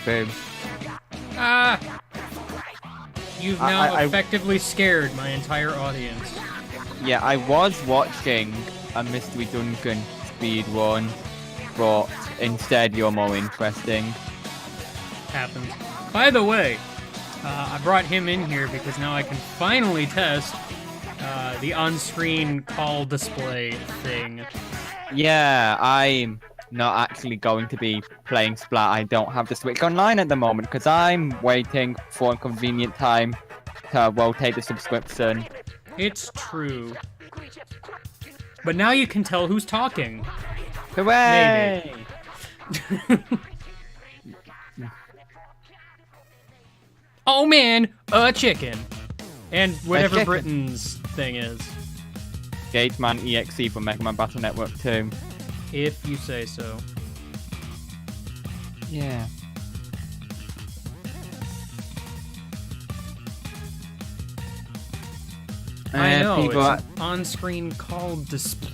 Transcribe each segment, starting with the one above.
Babe. Ah! You've now effectively scared my entire audience. Yeah, I was watching a Mystery Dungeon speedrun, but instead you're more interesting. Happens. By the way, I brought him in here because now I can finally test the on-screen call display thing. Yeah, I'm not actually going to be playing Splat. I don't have the Switch online at the moment because I'm waiting for a convenient time to rotate the subscription. It's true. But now you can tell who's talking. Hooray! Maybe. Oh man, a chicken. And whatever chicken. Britain's thing is. Gateman EXE from Mega Man Battle Network 2. If you say so. Yeah. I know, people it's an on-screen call display.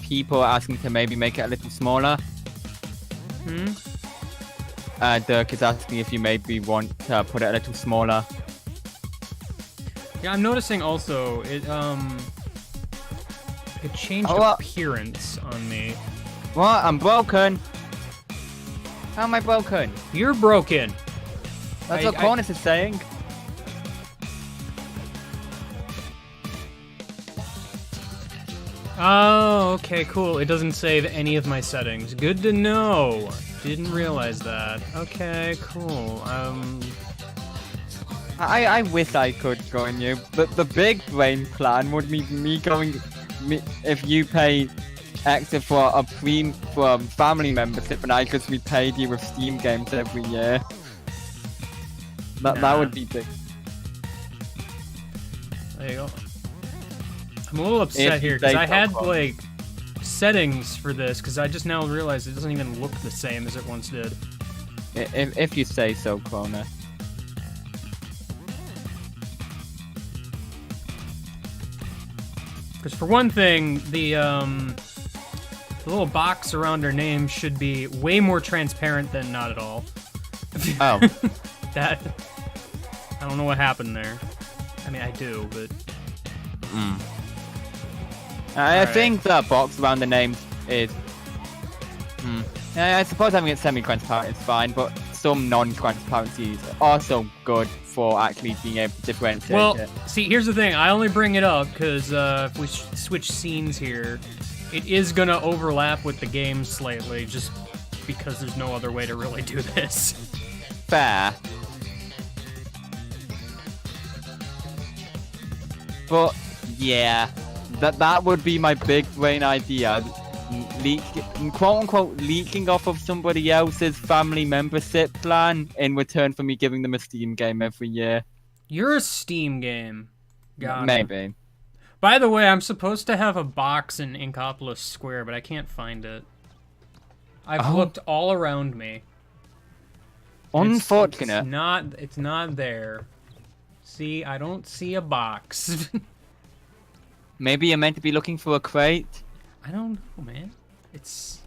People are asking to maybe make it a little smaller. Dirk is asking if you maybe want to put it a little smaller. Yeah, I'm noticing also, it changed appearance on me. What? I'm broken. How am I broken? You're broken. That's what Cornus is saying. Oh, okay, cool. It doesn't save any of my settings. Good to know. Didn't realize that. Okay, cool. I wish I could join you, but the big brain plan would be if you pay extra for a family membership and I just repaid you with Steam games every year. That would be big. There you go. I'm a little upset here because I had like settings for this because I just now realized it doesn't even look the same as it once did. If you say so, Clona. Because for one thing, the little box around her name should be way more transparent than not at all. Oh. That... I don't know what happened there. I mean, I do, but... I think the box around the name is... I suppose having it semi-transparent is fine, but some non-transparencies are also good for actually being able to differentiate well, it. see, here's the thing. I only bring it up because if we switch scenes here, it is going to overlap with the game slightly, just because there's no other way to really do this. Fair. But, yeah, that would be my big brain idea. Quote-unquote leaking off of somebody else's family membership plan in return for me giving them a Steam game every year. You're a Steam game. Got it. Maybe. By the way, I'm supposed to have a box in Inkopolis Square, but I can't find it. I've looked all around me. Unfortunate. It's not there. See, I don't see a box. Maybe you're meant to be looking for a crate? I don't know, man. It's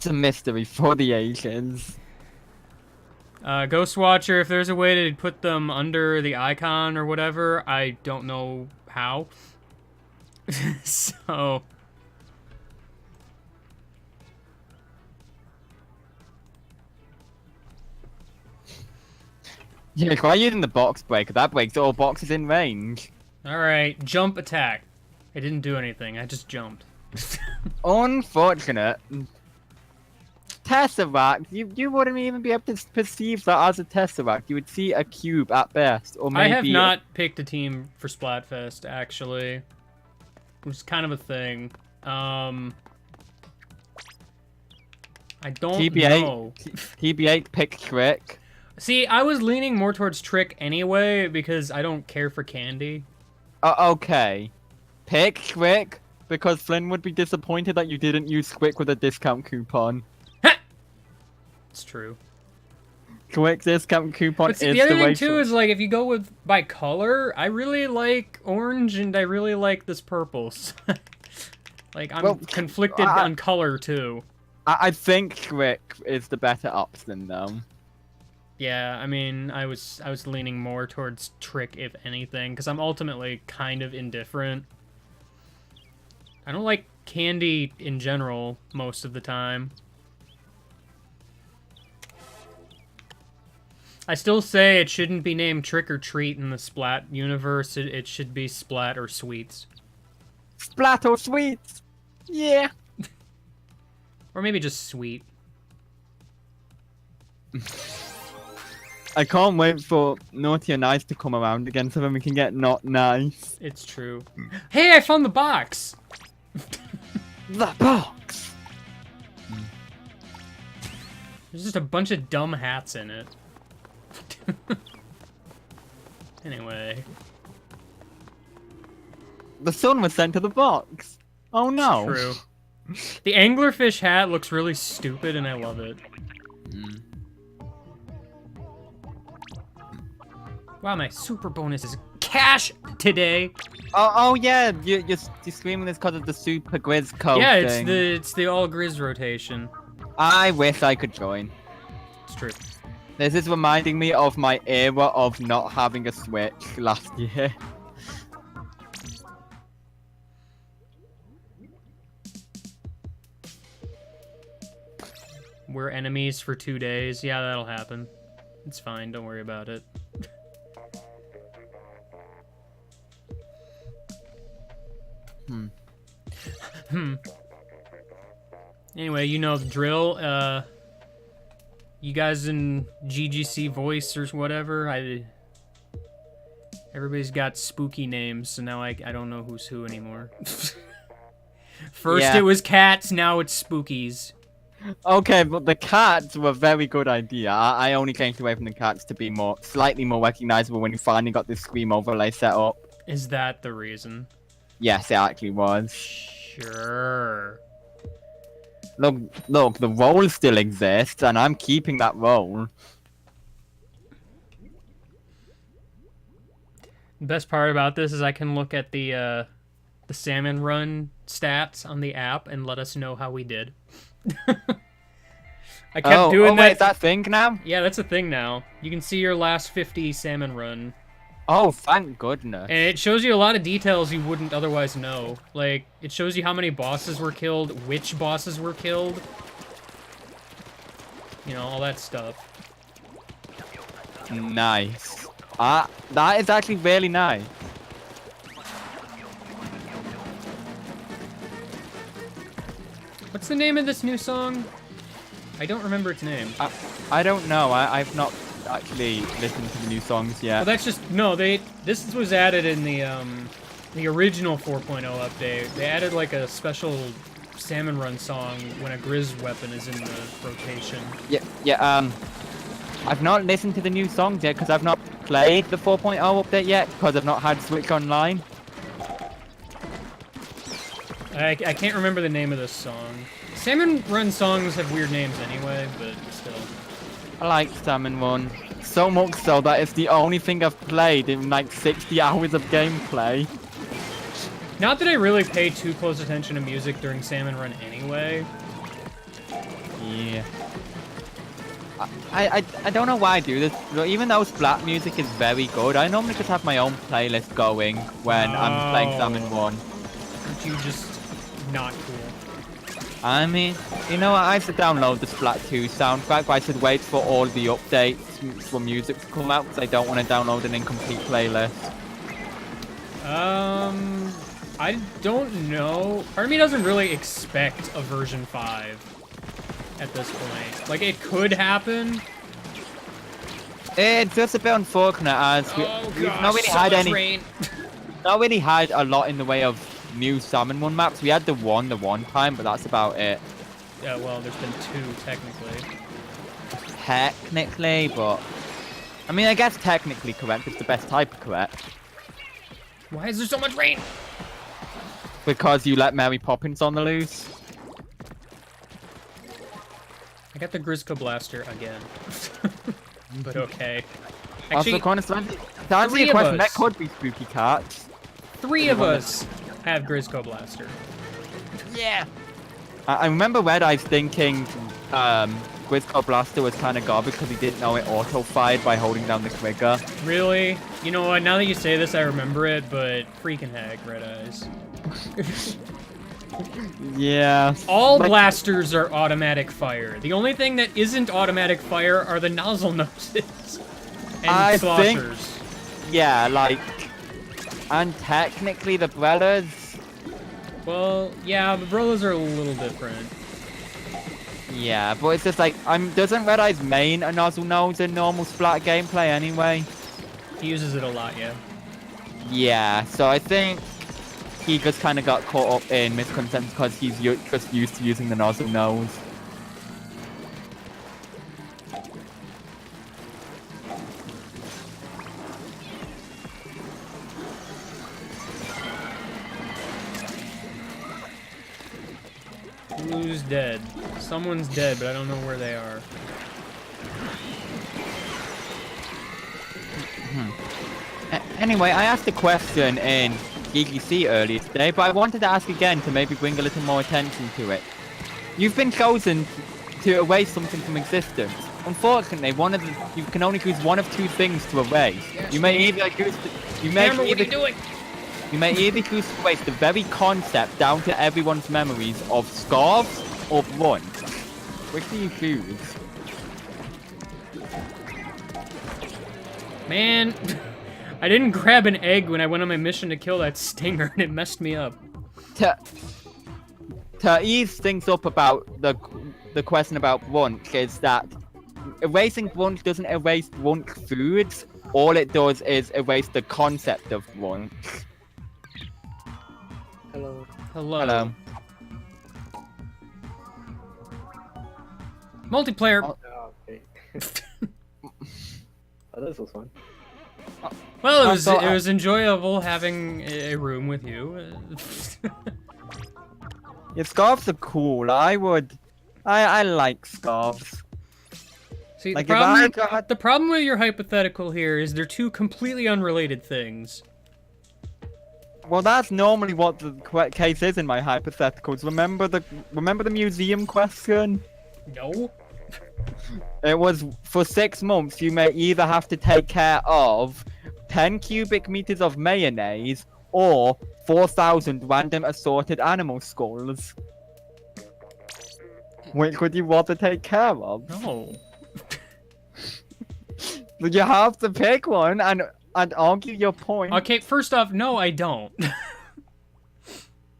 a mystery for the Asians. Ghostwatcher, if there's a way to put them under the icon or whatever, I don't know how. So... Yeah, why are you using the box breaker? That breaks all boxes in range. Alright, jump attack. I didn't do anything, I just jumped. Unfortunate. Tesseract, you wouldn't even be able to perceive that as a Tesseract. You would see a cube at best, or maybe... I have not picked a team for Splatfest, actually. It was kind of a thing. I don't know. TB8 pick Trick. See, I was leaning more towards Trick anyway, because I don't care for candy. Okay. Pick Trick, because Flynn would be disappointed that you didn't use Quick with a discount coupon. It's true. Quick discount coupon is the way. The other thing too is like if you go by color, I really like orange and I really like this purple. Like I'm conflicted on color too. I think Quick is the better option though. Yeah, I mean, I was leaning more towards Trick if anything, because I'm ultimately kind of indifferent. I don't like candy in general most of the time. I still say it shouldn't be named Trick or Treat in the Splat universe. It should be Splat or Sweets. Splat or Sweets! Yeah! Or maybe just Sweet. I can't wait for Naughty or Nice to come around again so then we can get Not Nice. It's true. Hey, I found the box! The box! There's just a bunch of dumb hats in it. Anyway. The sun was sent to the box. Oh no. True. The anglerfish hat looks really stupid and I love it. Wow, my super bonus is cash today. Oh yeah, you're screaming this because of the super Grizz code Yeah, thing. it's the all Grizz rotation. I wish I could join. It's true. This is reminding me of my era of not having a Switch last year. We're enemies for 2 days. Yeah, that'll happen. It's fine, don't worry about it. Anyway, you know the drill. You guys in GGC voice or whatever, everybody's got spooky names, so now I don't know who's who anymore. First it was cats, now it's spookies. Okay, but the cats were a very good idea. I only changed away from the cats to be slightly more recognizable when you finally got this Scream overlay set up. Is that the reason? Yes, it actually was. Sure. Look, the role still exists, and I'm keeping that role. The best part about this is I can look at the salmon run stats on the app and let us know how we did. I kept doing that. Wait, is that thing now? Yeah, that's a thing now. You can see your last 50 salmon run. Oh, thank goodness. And it shows you a lot of details you wouldn't otherwise know. Like, it shows you how many bosses were killed, which bosses were killed. You know, all that stuff. Nice. That is actually really nice. What's the name of this new song? I don't remember its name. I don't know. I've not actually listened to the new songs yet. Well, that's just no. This was added in the original 4.0 update. They added like a special salmon run song when a Grizz weapon is in the rotation. Yeah. I've not listened to the new songs yet because I've not played the 4.0 update yet because I've not had Switch Online. I can't remember the name of this song. Salmon Run songs have weird names anyway, but still. I like Salmon Run so much so that it's the only thing I've played in like 60 hours of gameplay. Not that I really pay too close attention to music during Salmon Run anyway. Yeah. I don't know why I do this, but even though Splat music is very good, I normally just have my own playlist going when I'm playing Salmon Run. Aren't you just not cool? I mean, you know what, I have to download the Splatoon soundtrack, but I should wait for all the updates for music to come out, because I don't want to download an incomplete playlist. I don't know. Part of me doesn't really expect a version 5 at this point. Like, it could happen. It's just a bit unfortunate as we've not really had any... Not really had a lot in the way of new Salmon Run maps. We had the one time, but that's about it. Yeah, well, there's been 2 technically. Technically, but... I mean, I guess technically correct. It's the best type of correct. Why is there so much rain? Because you let Mary Poppins on the loose. I got the Grizzco Blaster again. But okay. Also, Actually, to answer your question, that could be Spooky Cats. 3 of us have Grizzco Blaster. Yeah. I remember Red Eyes thinking Grizzco Blaster was kind of garbage because he didn't know it auto-fired by holding down the trigger. Really? You know what, now that you say this, I remember it, but freaking heck, Red Eyes. Yeah. All blasters are automatic fire. The only thing that isn't automatic fire are the nozzle noses. And sloshers. Yeah, like... And technically the Brellas... Well, yeah, the Brellas are a little different. Yeah, but it's just like, doesn't Red Eyes main a nozzle nose in normal Splat gameplay anyway? He uses it a lot, yeah. Yeah, so I think he just kind of got caught up in misconceptions because he's just used to using the nozzle nose. Who's dead? Someone's dead, but I don't know where they are. Anyway, I asked a question in GGC earlier today, but I wanted to ask again to maybe bring a little more attention to it. You've been chosen to erase something from existence. Unfortunately, you can only choose one of 2 things to erase. Yes, You may either choose Camera, what are you doing? You may either choose to erase the very concept down to everyone's memories of scarves or blunt. Which do you choose? Man, I didn't grab an egg when I went on my mission to kill that stinger, and it messed me up. To ease things up about the question about brunch is that erasing brunch doesn't erase brunch foods. All it does is erase the concept of brunch. Hello. Hello. Hello. Multiplayer. Oh, okay. Oh, this was fun. Well, it was enjoyable having a room with you. Yeah, scarves are cool. I like scarves. See, Like, the problem with your hypothetical here is they're 2 completely unrelated things. Well, that's normally what the case is in my hypotheticals. Remember the museum question? No. It was for 6 months. You may either have to take care of 10 cubic meters of mayonnaise or 4,000 random assorted animal skulls. Which would you want to take care of? No. But you have to pick one and argue your point. Okay, first off, no, I don't.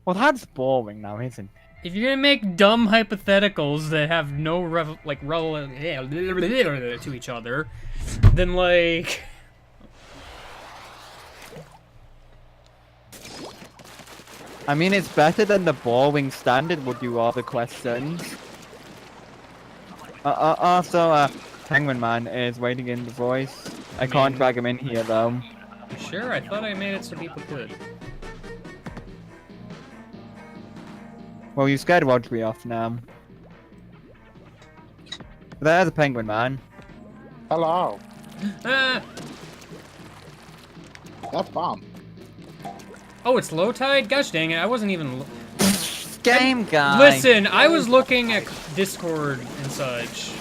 Well, that's boring now, isn't it? If you're gonna make dumb hypotheticals that have no relevance to each other, then like. I mean, it's better than the boring standard would you rather questions. Also, Penguin Man is waiting in the voice. I can't drag him in here though. Sure, I thought I made it so people could. Well, you scared Rodri off now. There's a Penguin Man. Hello. Ah! That's bomb. Oh, it's low tide? Gosh dang it, I wasn't even. Game guy. Listen, I was looking at Discord and such.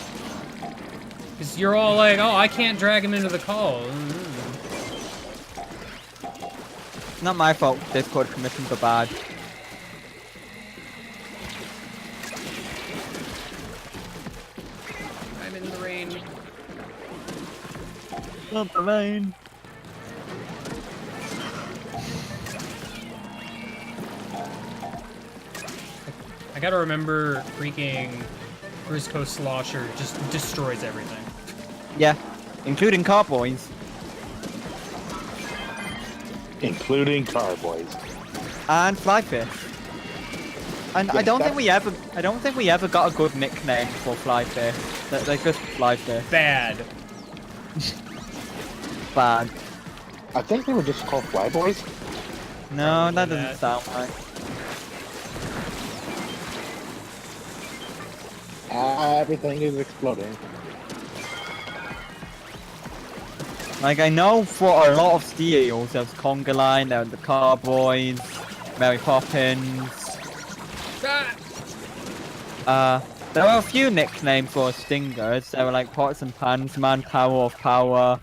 Because you're all like, oh, I can't drag him into the call. Not my fault. Discord permissions are bad. I'm in the rain. Not the rain. I gotta remember freaking Briscoe Slosher just destroys everything. Yeah, including Carboys. Including Carboys. And Flyfish. And Yeah, I don't think we ever got a good nickname for Flyfish. They're just Flyfish. Bad. Bad. I think they were just called Flyboys. No, that Probably doesn't sound right. Everything is exploding. Like, I know for a lot of steals, there's Conga Line, there were the Carboys, Mary Poppins. There were a few nicknames for stingers. There were like Pots and Pans, Man, Tower of Power,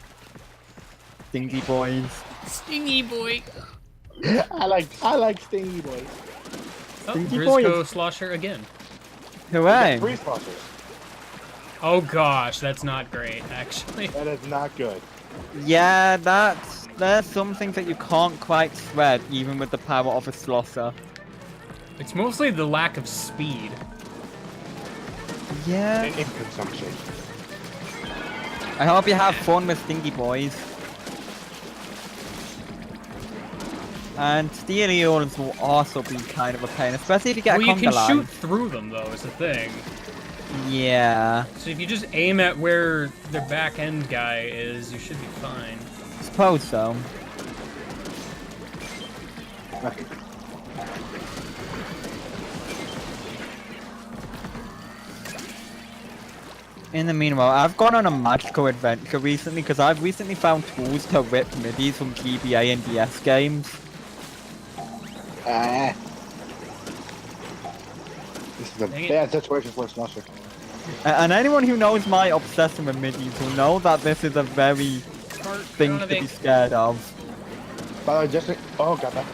Stingy Boys. Stingy boy. I like Stingy Boys. Oh, Stingy Briscoe boys. Slosher again. Hooray! Free sponsors. Oh gosh, that's not great, actually. That is not good. Yeah, there's some things that you can't quite thread, even with the power of a Slosser. It's mostly the lack of speed. Yeah. And in consumption. I hope you have fun with Stingy Boys. And steel eels will also be kind of a pain, especially if you get Well, a you can Conga Line. shoot through them, though, is the thing. Yeah. So if you just aim at where the back end guy is, you should be fine. Suppose so. In the meanwhile, I've gone on a magical adventure recently because I've recently found tools to rip midis from GBA and DS games. This is a Dang it. bad situation for a Slosher. And anyone who knows my obsession with midis will know that this is a very Smart. thing to be scared of. By the way, just oh god, that's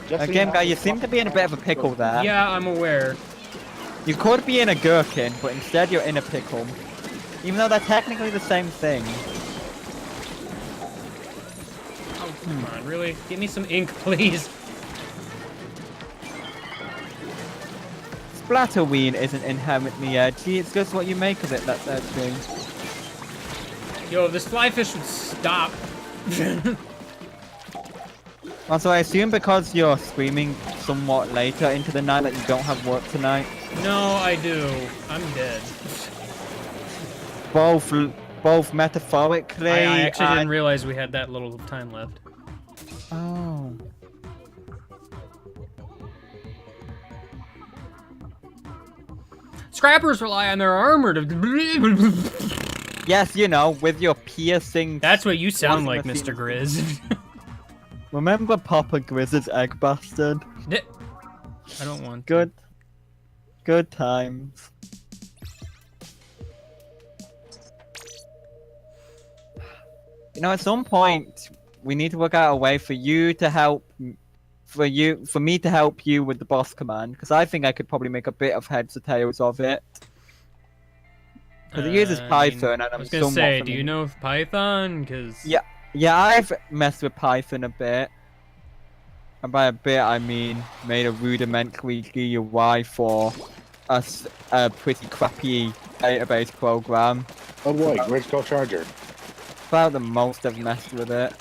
just Again, guy, you seem to be in a bit of a pickle there. Yeah, I'm aware. You could be in a gherkin, but instead you're in a pickle. Even though they're technically the same thing. Oh, come on, really? Give me some ink, please. Splatterween isn't inherently edgy, it's just what you make of it that's edgy. Yo, if this flyfish would stop. Also, I assume because you're streaming somewhat later into the night that you don't have work tonight. No, I do. I'm dead. Both metaphorically I actually didn't and... realize we had that little time left. Oh. Scrappers rely on their armor to... Yes, you know, with your piercing... That's what you sound like, Machine. Mr. Grizz. Remember Papa Grizz's egg bastard? I don't want to. Good times. You know, at some point, we need to work out a way for you to help, for me to help you with the boss command, because I think I could probably make a bit of heads or tails of it. Because it uses Python, and I I'm was gonna somewhat say, do you familiar. know of Python? Because Yeah, I've messed with Python a bit. And by a bit, I mean made a rudimentary GUI for a pretty crappy database program. Oh boy, Grisco Charger. About the most I've messed with it.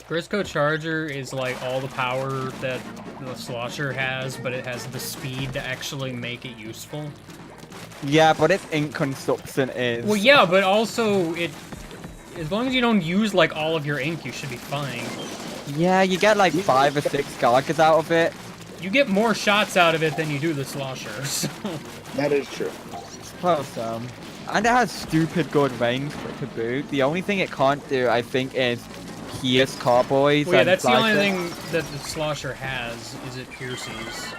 Grisco Charger is like all the power that the Slosher has, but it has the speed to actually make it useful. Yeah, but its ink consumption is. Well, yeah, but also as long as you don't use like all of your ink, you should be fine. Yeah, you get like 5 or 6 Galagas out of it. You get more shots out of it than you do the Slosher, so... That is true. Suppose and it has stupid good range to boot. The only thing it can't do, I think, is pierce cowboys. Well, yeah, and that's the only slices. thing that the Slosher has, is it pierces.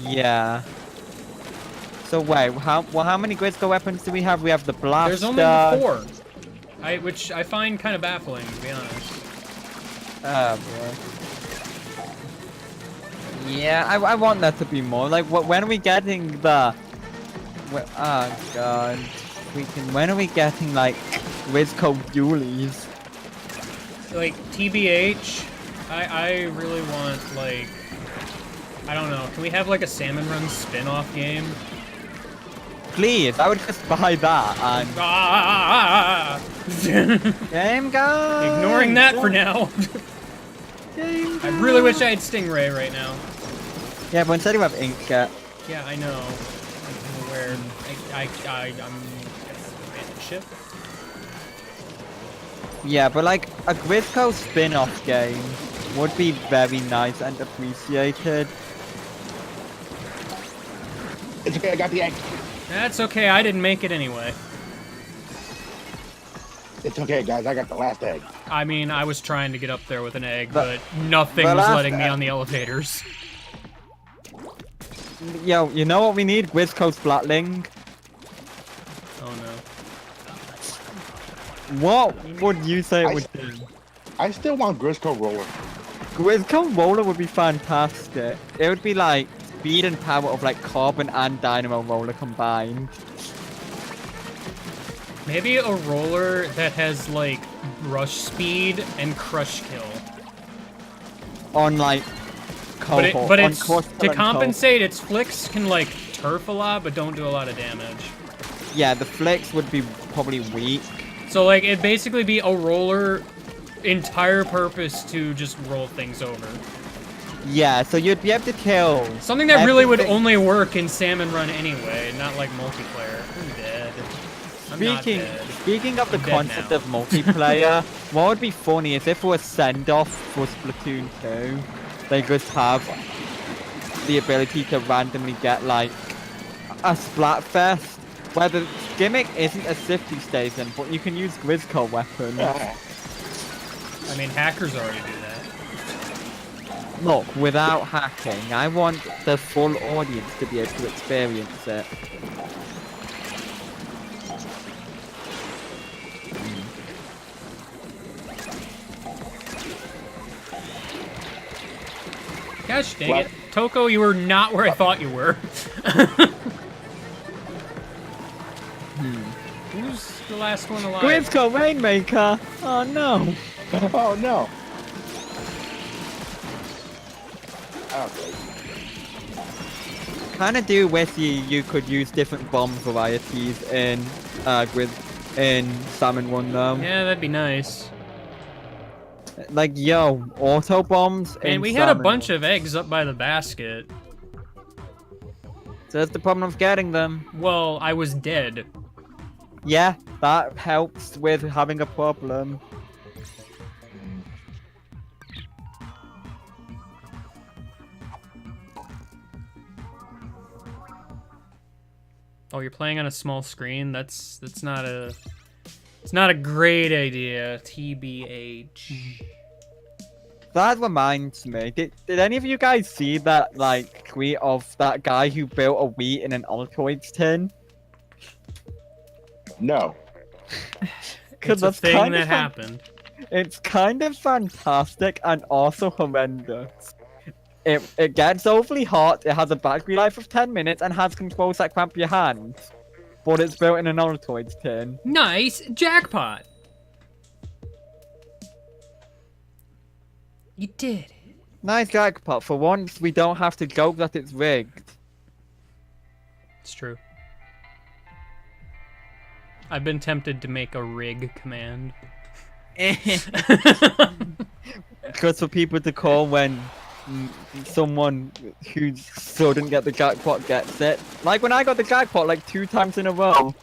Yeah. So wait, how many Grisco weapons do we have? We have the blaster. There's only 4. Which I find kind of baffling, to be honest. Oh, boy. Yeah, I want that to be more. Like, when are we getting the... Oh, God. When are we getting, like, Grisco dualies? Like, TBH, I really want, like... I don't know, can we have, like, a Salmon Run spin-off game? Please, I would just buy that and... Ah! Game guy! Ignoring that for now. Game I really wish I had Stingray right now. Yeah, but instead you have Inkjet. Yeah, I know. I'm aware. I'm gonna abandon ship. Yeah, but like, a Grisco spin-off game would be very nice and appreciated. It's okay, I got the egg. That's okay, I didn't make it anyway. It's okay, guys, I got the last egg. I mean, I was trying to get up there with an egg, But- but nothing but was after- letting me on the elevators. Yo, you know what we need? Grisco Splatling. Oh no. What would you say it would do? I still want Grisco Roller. Grisco Roller would be fantastic. It would be like speed and power of like Carbon and Dynamo Roller combined. Maybe a roller that has, like, rush speed and crush kill. On like cohort. But on it's, Crossbow to and compensate, its flicks can, like, turf a lot, but don't do a lot of damage. Cohort. Yeah, the flicks would be probably weak. So, like, it'd basically be a roller entire purpose to just roll things over. Yeah, so you'd be able to kill. Something that really would everything. only work in Salmon Run anyway, not like multiplayer. I'm dead. I'm not dead. Speaking of the I'm dead concept now. of multiplayer, what would be funny is if for a send-off for Splatoon 2, they just have the ability to randomly get like a Splatfest, where the gimmick isn't a Sifty Station, but you can use Grisco weapons. I mean, hackers already do that. Look, without hacking, I want the full audience to be able to experience it. Gosh dang What? it. Toko, you were not where I thought you were. Who's the last one alive? Grisco Rainmaker! Oh no! Oh no. Okay. Kinda do wish you could use different bomb varieties in Salmon Run though. Yeah, that'd be nice. Like yo, auto bombs. And in we had a Salmon bunch Run. of eggs up by the basket. So that's the problem of getting them. Well, I was dead. Yeah, that helps with having a problem. Oh, you're playing on a small screen? That's not a... It's not a great idea, TBH. That reminds me. Did any of you guys see that like tweet of that guy who built a wheat in an Altoids tin? No. It's a thing that happened. It's kind of fantastic and also horrendous. It gets overly hot, it has a battery life of 10 minutes, and has controls that cramp your hands. But it's built in an Altoids tin. Nice jackpot. You did it. Nice jackpot. For once, we don't have to joke that it's rigged. It's true. I've been tempted to make a rig command. Just for people to call when someone who didn't get the jackpot gets it. Like when I got the jackpot like 2 times in a row.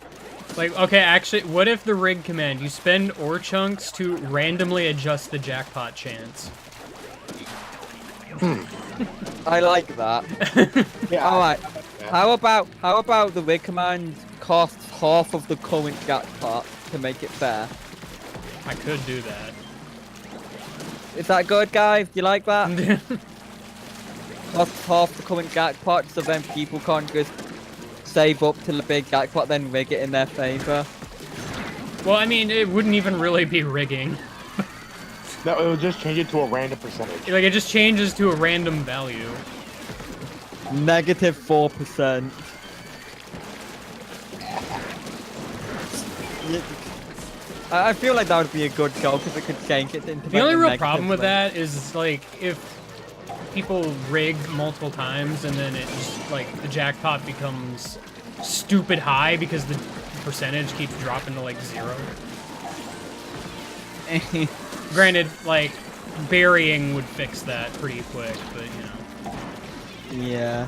Like, okay, actually, what if the rig command, you spend ore chunks to randomly adjust the jackpot chance? I like that. Yeah. Alright. How about the rig command costs half of the current jackpot to make it fair? I could do that. Is that good, guys? Do you like that? Costs half the current jackpot, so then people can't just save up to the big jackpot, then rig it in their favor. Well, I mean, it wouldn't even really be rigging. No, it would just change it to a random percentage. Like, it just changes to a random value. Negative 4%. I feel like that would be a good goal because it could change it into. The only real problem with that is, like, if people rig multiple times and then it just, like, the jackpot becomes stupid high because the percentage keeps dropping to, like, 0. Granted, like, burying would fix that pretty quick, but, you know. Yeah.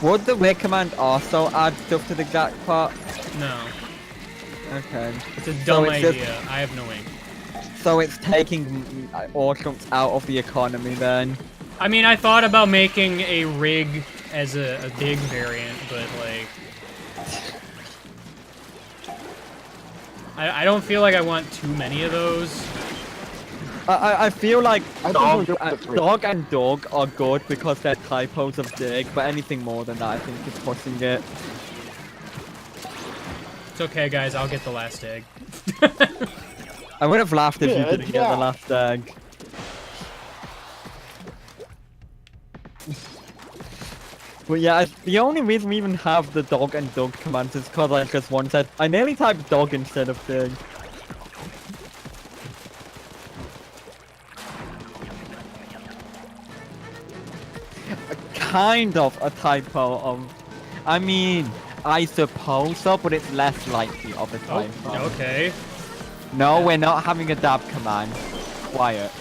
Would the rig command also add stuff to the jackpot? No. Okay. It's a dumb idea. Just, I have no ink. so it's taking ore chunks out of the economy then? I mean, I thought about making a rig as a big variant, but, like... I don't feel like I want too many of those. I feel like I think dog and dog are good because they're typos of dig, but anything more than that I think is pushing it. It's okay, guys. I'll get the last egg. I would have laughed if you Yeah, didn't get the yeah. last egg. But yeah, the only reason we even have the dog and dog commands is because I just once said, I nearly typed dog instead of dig. Kind of a typo of, I mean, I suppose so, but it's less likely of a typo. Okay. No, we're not having a dab command. Quiet.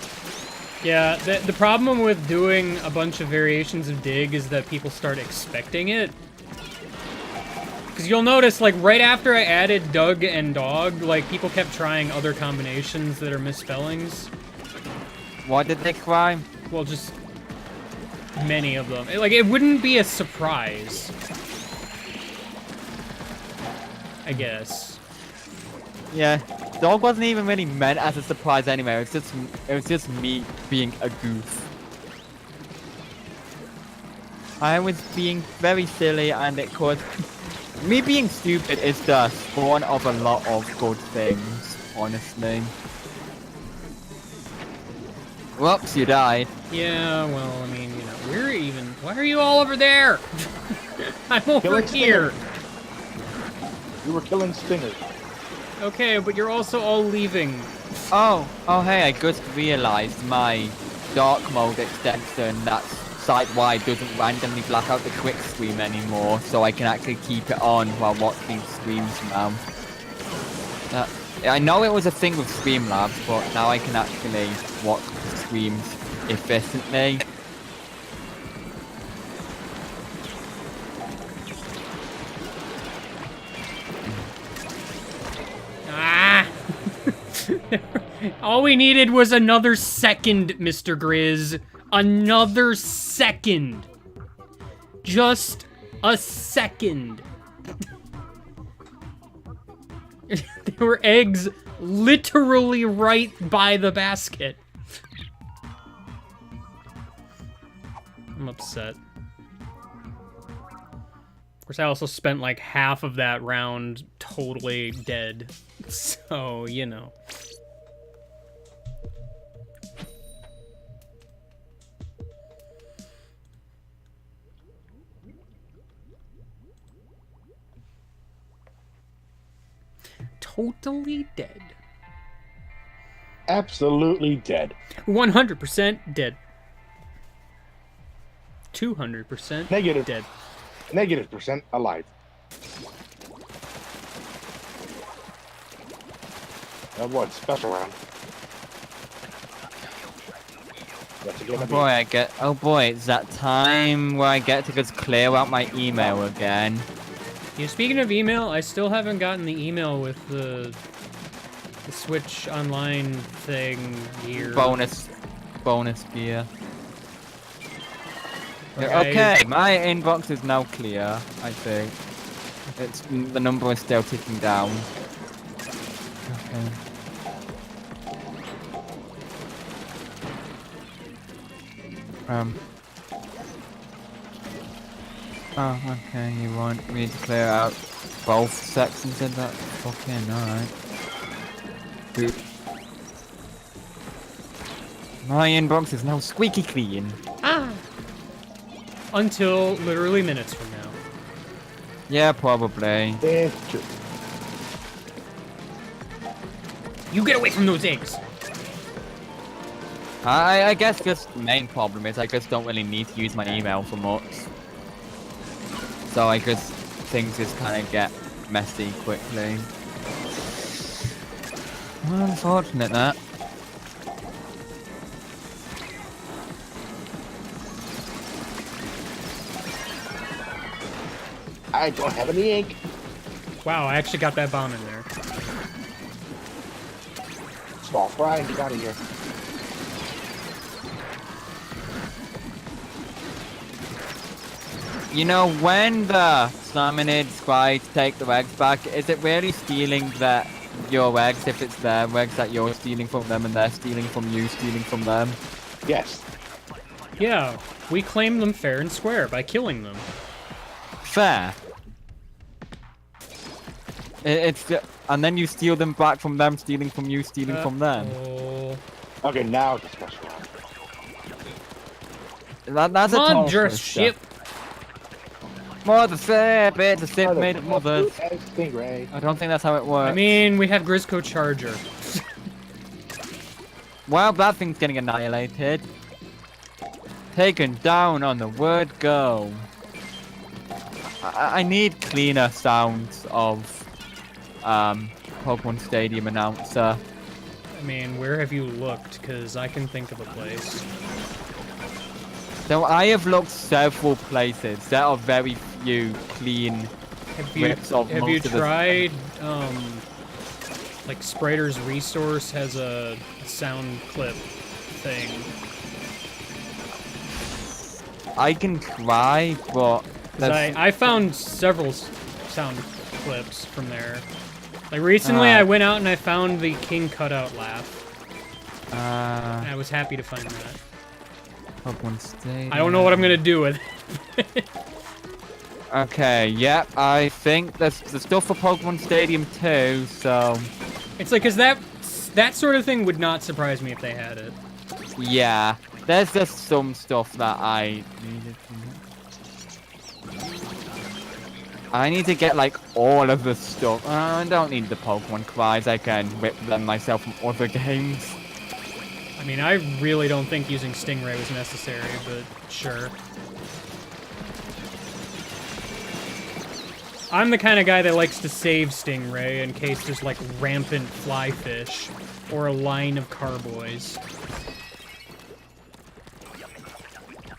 Yeah, the problem with doing a bunch of variations of dig is that people start expecting it. Because you'll notice, like, right after I added Doug and Dog, like, people kept trying other combinations that are misspellings. What did they cry? Well, just many of them. Like, it wouldn't be a surprise. I guess. Yeah, dog wasn't even really meant as a surprise anyway. It was just me being a goof. I was being very silly, and it could. Me being stupid is the spawn of a lot of good things, honestly. Whoops, you died. Yeah, well, I mean, you know, why are you all over there? I'm over here. You were killing stingers. Okay, but you're also all leaving. Oh, hey, I just realized my dark mode extension that's site-wide doesn't randomly black out the quick stream anymore, so I can actually keep it on while watching streams now. I know it was a thing with Streamlabs, but now I can actually watch the streams efficiently. Ah! All we needed was another second, Mr. Grizz. Another second. Just a second. There were eggs literally right by the basket. I'm upset. course, I also spent like half of that round totally dead. So, you know. Totally dead. Absolutely dead. 100% dead. 200% Negative. dead. -% alive. Oh boy, special round. That's a good Oh boy, oh boy, it's that time where I get to just clear out my email again. Yeah, speaking of email, I still haven't gotten the email with the Switch Online thing here. Bonus gear. Like, Okay, my inbox is now clear, I think. The number is still ticking down. Okay. Oh, okay, you want me to clear out both sections of that? Fucking alright. My inbox is now squeaky clean. Ah! Until literally minutes from now. Yeah, probably. It's true. You get away from those eggs! I guess just the main problem is I just don't really need to use my email for much. So I guess things just kind of get messy quickly. Well, unfortunate that. I don't have any ink. Wow, I actually got that bomb in there. Small fry, get out of here. You know, when the Salmonid tries to take the eggs back, is it really stealing your eggs if it's their eggs that you're stealing from them and they're stealing from you, stealing from them? Yes. Yeah, we claim them fair and square by killing them. Fair. And then you steal them back from them, stealing from you, stealing from them. Oh. Okay, now it's a special round. That's Come a on, total just ship. Mother fair bit, the ship made it mother. Stingray. I don't think that's how it works. I mean, we have Grisco Charger. Well, that thing's getting annihilated. Taken down on the word go. I need cleaner sounds of Pokemon Stadium announcer. I mean, where have you looked? Because I can think of a place. So I have looked several places. There are very few clean rips of Have most you of the... tried, like Spriter's Resource has a sound clip thing. I can try, but... 'Cause I found several sound clips from there. Like recently I went out and I found the King Cutout laugh. And I was happy to find that. Pokemon Stadium. I don't know what I'm gonna do with it. Okay, yep, I think there's the stuff for Pokemon Stadium too, so... It's like, 'cause that sort of thing would not surprise me if they had it. Yeah, there's just some stuff that I needed to... I need to get, like, all of the stuff. I don't need the Pokemon cries, I can rip them myself from other games. I mean, I really don't think using Stingray was necessary, but sure. I'm the kind of guy that likes to save Stingray in case there's, like, rampant flyfish or a line of carboys.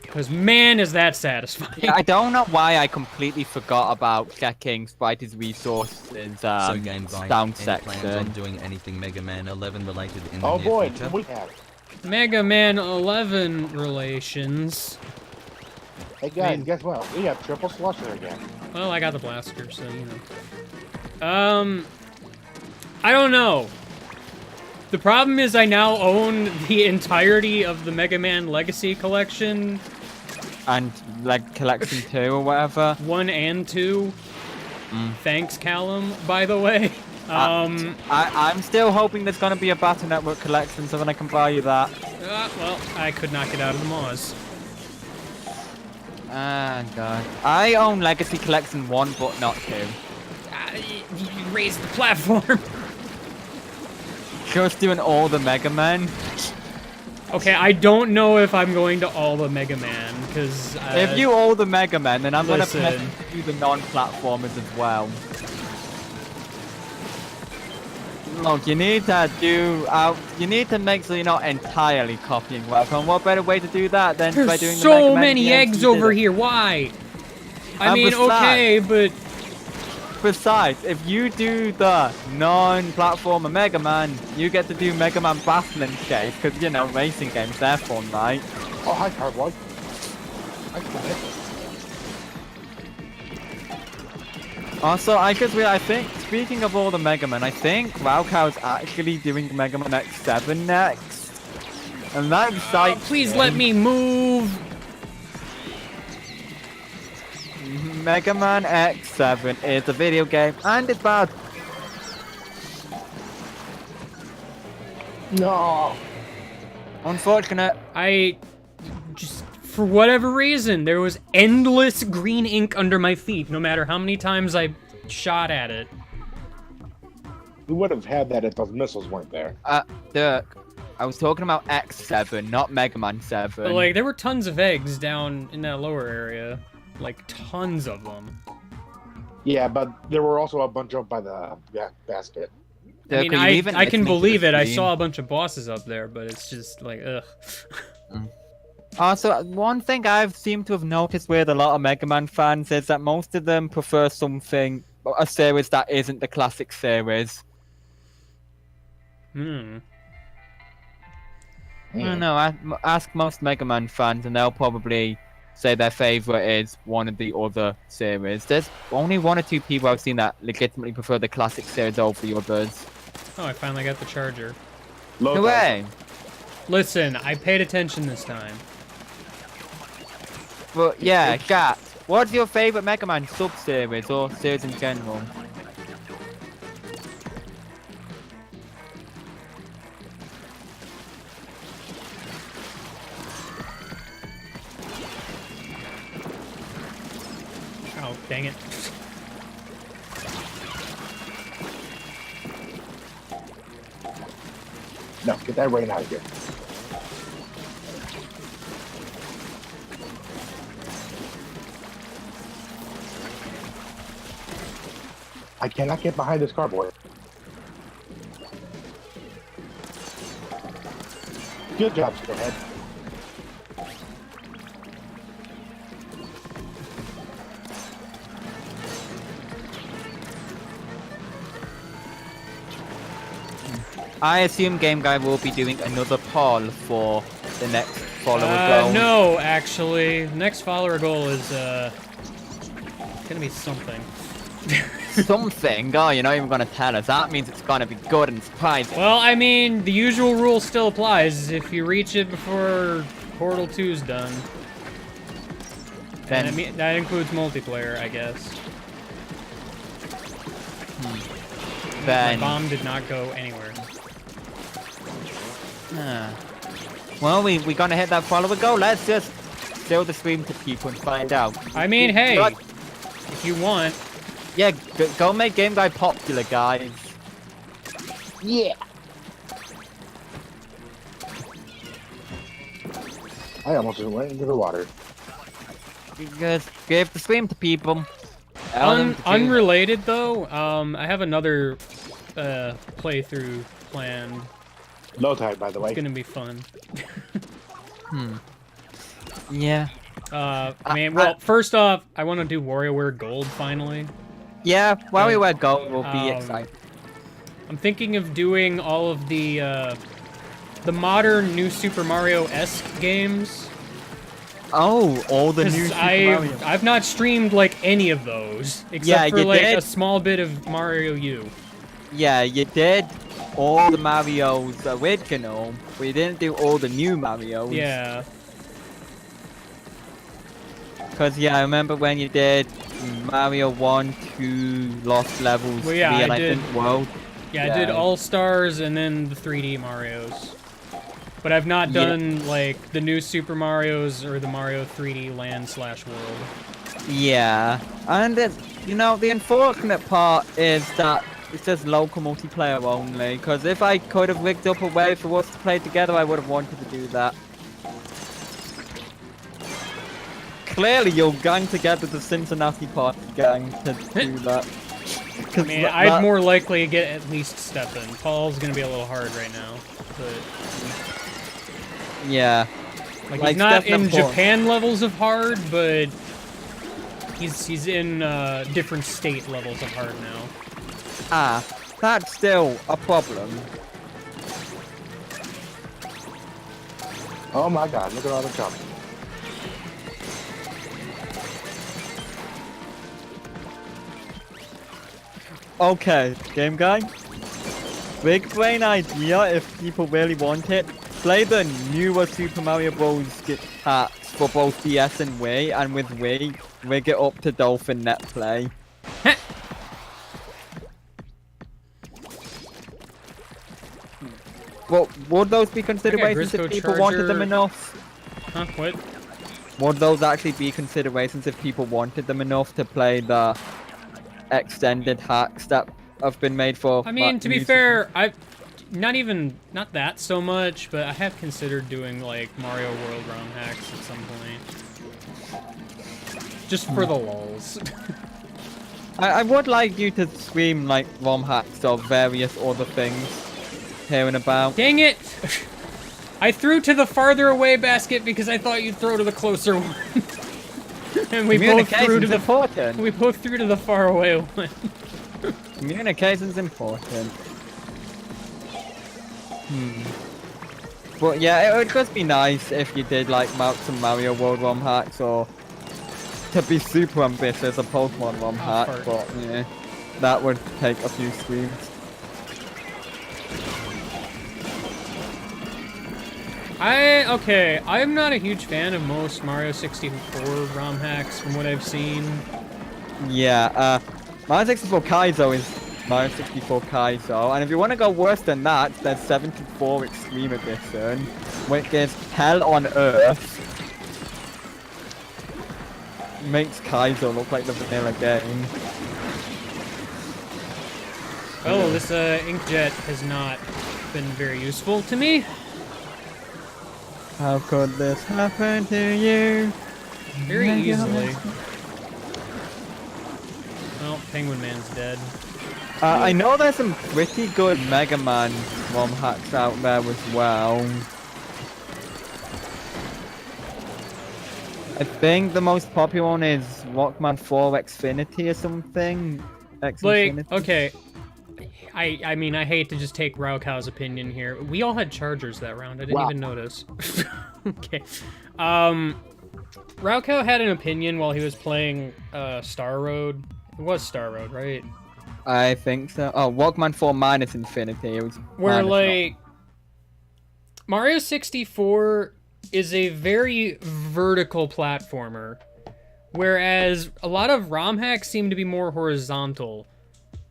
Because, man, is that satisfying. Yeah, I don't know why I completely forgot about checking Sprite's Resources down plans on section. doing anything Mega Man 11 related in the Oh near boy, future? we have. Mega Man 11 relations. Hey guys, guess what? We have triple slusher again. Well, I got the blaster, so, you know. I don't know. The problem is I now own the entirety of the Mega Man Legacy Collection. and like Collection 2 or whatever. 1 and 2. Mm. Thanks, Callum, by the way. I'm still hoping there's gonna be a Battle Network collection, so then I can buy you that. Well, I could not get out of the Moz. Ah, God. I own Legacy Collection 1, but not 2. You raised the platform. Just doing all the Mega Man. Okay, I don't know if I'm going to all the Mega Man, because... if you all the Mega Man, then I'm gonna listen. do the non-platformers as well. Look, you need to you need to make sure you're not entirely copying whatever. And what better way to do that than by There's doing the so Mega Man many games eggs you over did? here, why? I And mean, besides- okay, but... Besides, if you do the non-platformer Mega Man, you get to do Mega Man Battle and shit, because, you know, racing games, they're fun, right? Oh, hi, Cowboy. I got it. Also, I think, speaking of all the Mega Man, I think Raukow's actually doing Mega Man X7 next. And that excites Please let me move. Mega Man X7 is a video game, and it's bad. No. Unfortunate. I just, for whatever reason, there was endless green ink under my feet, no matter how many times I shot at it. We would have had that if those missiles weren't there. Dirk, I was talking about X7, not Mega Man 7. But, like, there were tons of eggs down in that lower area. Like, tons of them. Yeah, but there were also a bunch up by the basket. I Dirk, mean, are you even I can listening to believe the it. I stream? saw a bunch of bosses up there, but it's just like, ugh. Also, one thing I've seemed to have noticed with a lot of Mega Man fans is that most of them prefer a series that isn't the classic series. I don't know, ask most Mega Man fans and they'll probably say their favorite is one of the other series. There's only 1 or 2 people I've seen that legitimately prefer the classic series over the others. Oh, I finally got the charger. No way! Listen, I paid attention this time. But yeah, Kat, what's your favorite Mega Man sub-series or series in general? Oh, dang it. No, get that rain out of here. I cannot get behind this cardboard. Good job, Skinhead. I assume Game Guy will be doing another poll for the next follower goal. No, actually. Next follower goal is, gonna be something. Something? Oh, you're not even gonna tell us. That means it's gonna be good and surprising. Well, I mean, the usual rule still applies. If you reach it before Portal 2's done. Then, And I mean, that includes multiplayer, I guess. My then, bomb did not go anywhere. well, we gonna hit that follower goal. Let's just show the stream to people and find out. I mean, hey, But- if you want. yeah, go make Game Guy popular, guys. Yeah. I almost just went into the water. Just give the stream to people. Tell them to do- Unrelated though, I have another playthrough planned. Low tide, by the way. It's gonna be fun. Yeah. I mean, well, first off, I want to do WarioWare Gold finally. Yeah, while we were going, we'll be Um, excited. I'm thinking of doing all of the modern new Super Mario-esque games. Oh, all the new Because Super Mario. I've not streamed like any of those except Yeah, for you like did. a small bit of Mario U. Yeah, you did all the Mario's original, but you didn't do all the new Marios. Yeah. Cause yeah, I remember when you did Mario 1, 2, Lost Levels, Well, yeah, 3, and I I did. think World. Yeah, I did All Stars and then the 3D Marios. But I've not done like the new Super Marios or the Mario 3D Land/World. Yeah, and it's, you know, the unfortunate part is that it's just local multiplayer only. Because if I could have rigged up a way for us to play together, I would have wanted to do that. Clearly, you'll gang together the Cincinnati Party gang to do that. I mean, I'd more likely get at least step in. Paul's gonna be a little hard right now, but yeah, like he's not in Japan levels of hard, but he's in different state levels of hard now. Ah, that's still a problem. Oh my god, look at all the jump. Okay, game guy. Big brain idea if people really want it. Play the newer Super Mario Bros. Hats for both DS and Wii, and with Wii, rig it up to Dolphin Net Play. Well, would those be considerations if people wanted them enough? Huh? What? Would those actually be considerations if people wanted them enough to play the extended hacks that have been made for? I mean, to be fair, I've not that so much, but I have considered doing like Mario World ROM hacks at some point, just for the lulz. I would like you to stream like ROM hacks or various other things here and about. Dang it! I threw to the farther away basket because I thought you'd throw to the closer one. And we both threw to the important. We both threw to the far away one. Communication's important. But yeah, it would just be nice if you did like mount some Mario World ROM hacks, or to be super ambitious, a Pokemon ROM hack. But yeah, that would take a few streams. I'm not a huge fan of most Mario 64 ROM hacks from what I've seen. Yeah, Mario 64 Kaizo is Mario 64 Kaizo, and if you want to go worse than that, there's 74 Extreme Edition, which is hell on earth. Makes Kaizo look like the vanilla game. Oh, this inkjet has not been very useful to me. How could this happen to you? Very easily. Well, Penguin Man's dead. I know there's some pretty good Mega Man ROM hacks out there as well. I think the most popular one is Rockman 4 Xfinity or something. Like, okay. I mean, I hate to just take Raukow's opinion here. We all had chargers that round. I didn't even notice. Okay. Raukow had an opinion while he was playing Star Road. It was Star Road, right? I think so. Oh, Walkman 4 minus Infinity. It was where, like, Mario 64 is a very vertical platformer, whereas a lot of ROM hacks seem to be more horizontal.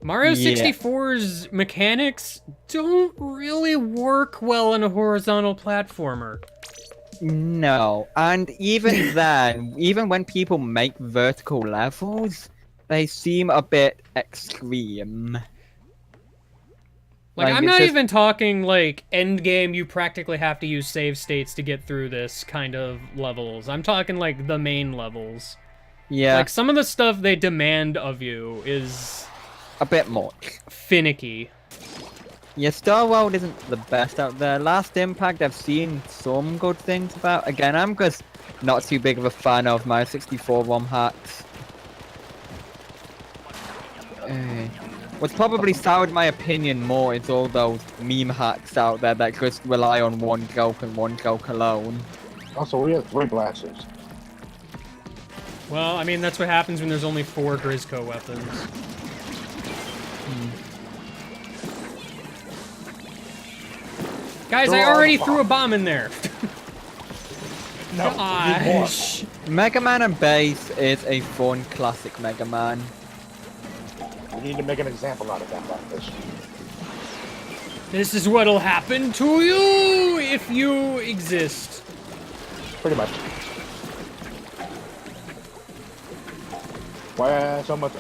Mario 64's mechanics don't really work well in a horizontal platformer. No, and even then, even when people make vertical levels, they seem a bit extreme. Like I'm not even talking, like, end game, you practically have to use save states to get through this kind of levels. I'm talking, like, the main levels. Yeah. Like, some of the stuff they demand of you is a bit much. Finicky. Yeah, Star World isn't the best out there. Last Impact, I've seen some good things about. Again, I'm just not too big of a fan of my 64 ROM hacks. What's probably soured my opinion more is all those meme hacks out there that just rely on one joke and one joke alone. Also, we have 3 blasters. Well, I mean, that's what happens when there's only 4 Grizzco weapons. Guys, I already threw a bomb in there. No, gosh. Mega Man and Bass is a fun classic Mega Man. We need to make an example out of that Blackfish. This is what'll happen to you if you exist. Pretty much. Why so much?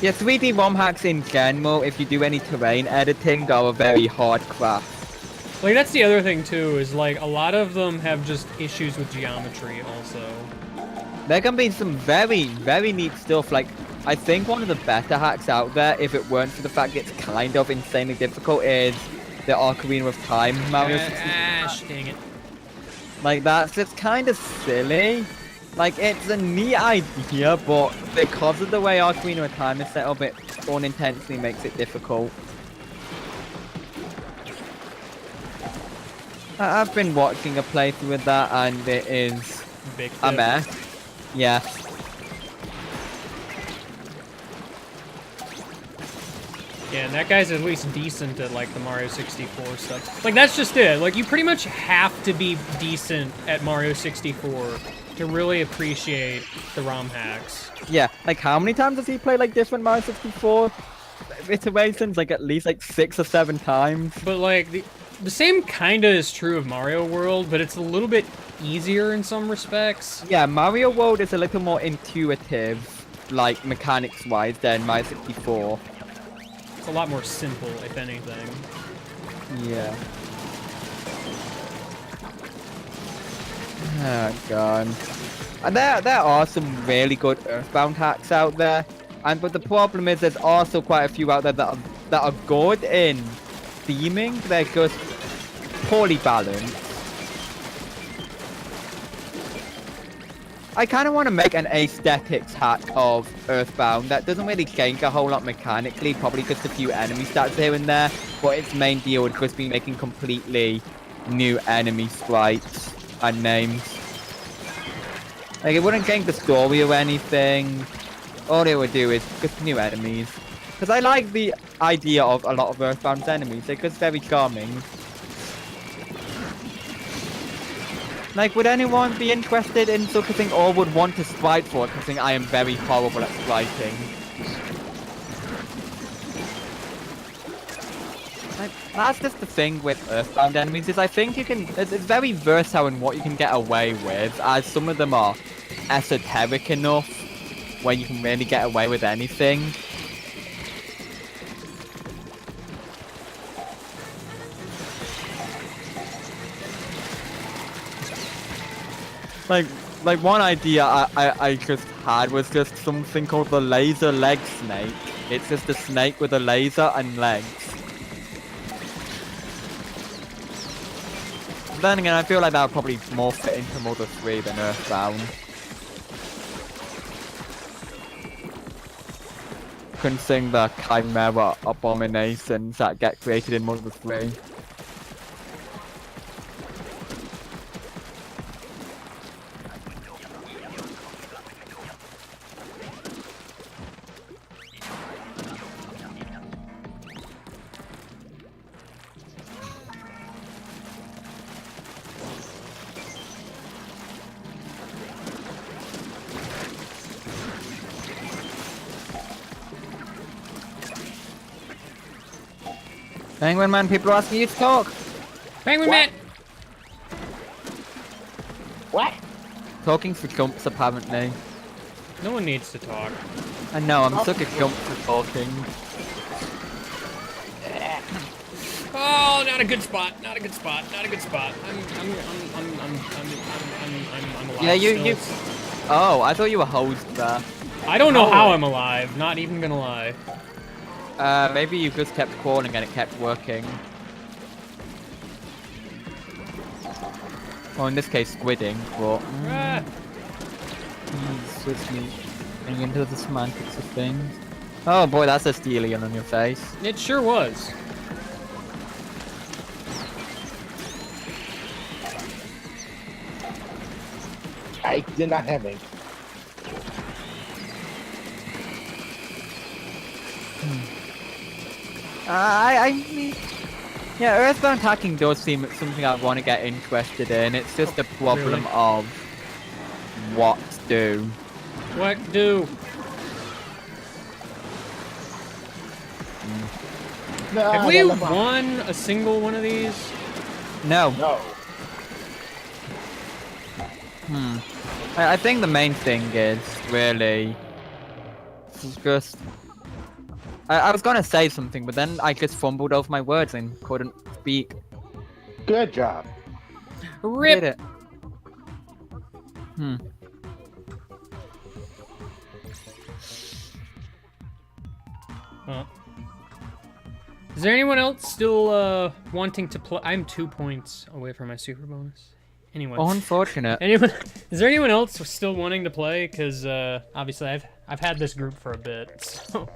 Yeah, 3D ROM hacks in general, if you do any terrain editing, are a very hard craft. Like, that's the other thing, too, is, like, a lot of them have just issues with geometry, also. There can be some very, very neat stuff. Like, I think one of the better hacks out there, if it weren't for the fact it's kind of insanely difficult, is the Ocarina of Time Mario 64. Dang it. Like, that's just kind of silly. Like, it's a neat idea, but because of the way Ocarina of Time is set up, it unintentionally makes it difficult. I've been watching a playthrough with that, and it is Big a tip. mess. Yeah. Yeah, and that guy's at least decent at, like, the Mario 64 stuff. Like, that's just it. Like, you pretty much have to be decent at Mario 64 to really appreciate the ROM hacks. Yeah, like how many times has he played like different Mario 64 iterations? Like at least like 6 or 7 times. But, like, the same kinda is true of Mario World, but it's a little bit easier in some respects. Yeah, Mario World is a little more intuitive, like mechanics-wise, than Mario 64. It's a lot more simple, if anything. Yeah. Oh god. And there are some really good Earthbound hacks out there, but the problem is there's also quite a few out there that are good in theming. They're just poorly balanced. I kind of want to make an aesthetics hack of Earthbound that doesn't really change a whole lot mechanically, probably just a few enemy stats here and there, but its main deal would just be making completely new enemy sprites and names. Like, it wouldn't change the story or anything. All it would do is just new enemies. Because I like the idea of a lot of Earthbound's enemies. They're just very charming. Like, would anyone be interested in such a thing or would want to sprite for it? Because I am very horrible at spriting. Like, that's just the thing with Earthbound enemies, is I think you can... It's very versatile in what you can get away with, as some of them are esoteric enough where you can really get away with anything. Like one idea I just had was just something called the laser leg snake. It's just a snake with a laser and legs. Then again, I feel like that would probably more fit into Mother 3 than Earthbound. Considering the chimera abominations that get created in Mother 3. Penguin Man, people are asking you to talk. Penguin What? Man! What? Talking for chumps, apparently. No one needs to talk. I know, I'm such a chump for talking. Oh, not a good spot. Not a good spot. Not a good spot. I'm alive. Yeah, you. still. Oh, I thought you were hosed there. I don't know how Oh. I'm alive. Not even gonna lie. Maybe you just kept crawling and it kept working. Or in this case, squidding, but... Ah. Switch me into the semantics of things. Oh boy, that's a steelian on your face. It sure was. I did not have ink. I mean... Yeah, Earthbound hacking does seem something I want to get interested in. It's just a problem Really? of what do. What do? Nah, Have we that left won a single one of these? No. No. I think the main thing is really just. I was gonna say something, but then I just fumbled over my words and couldn't speak. Good job. Rip. Did it? Well, is there anyone else still wanting to play? I'm 2 points away from my super bonus. Anyone? Unfortunate. Anyone? Is there anyone else still wanting to play? Because obviously I've had this group for a bit. So.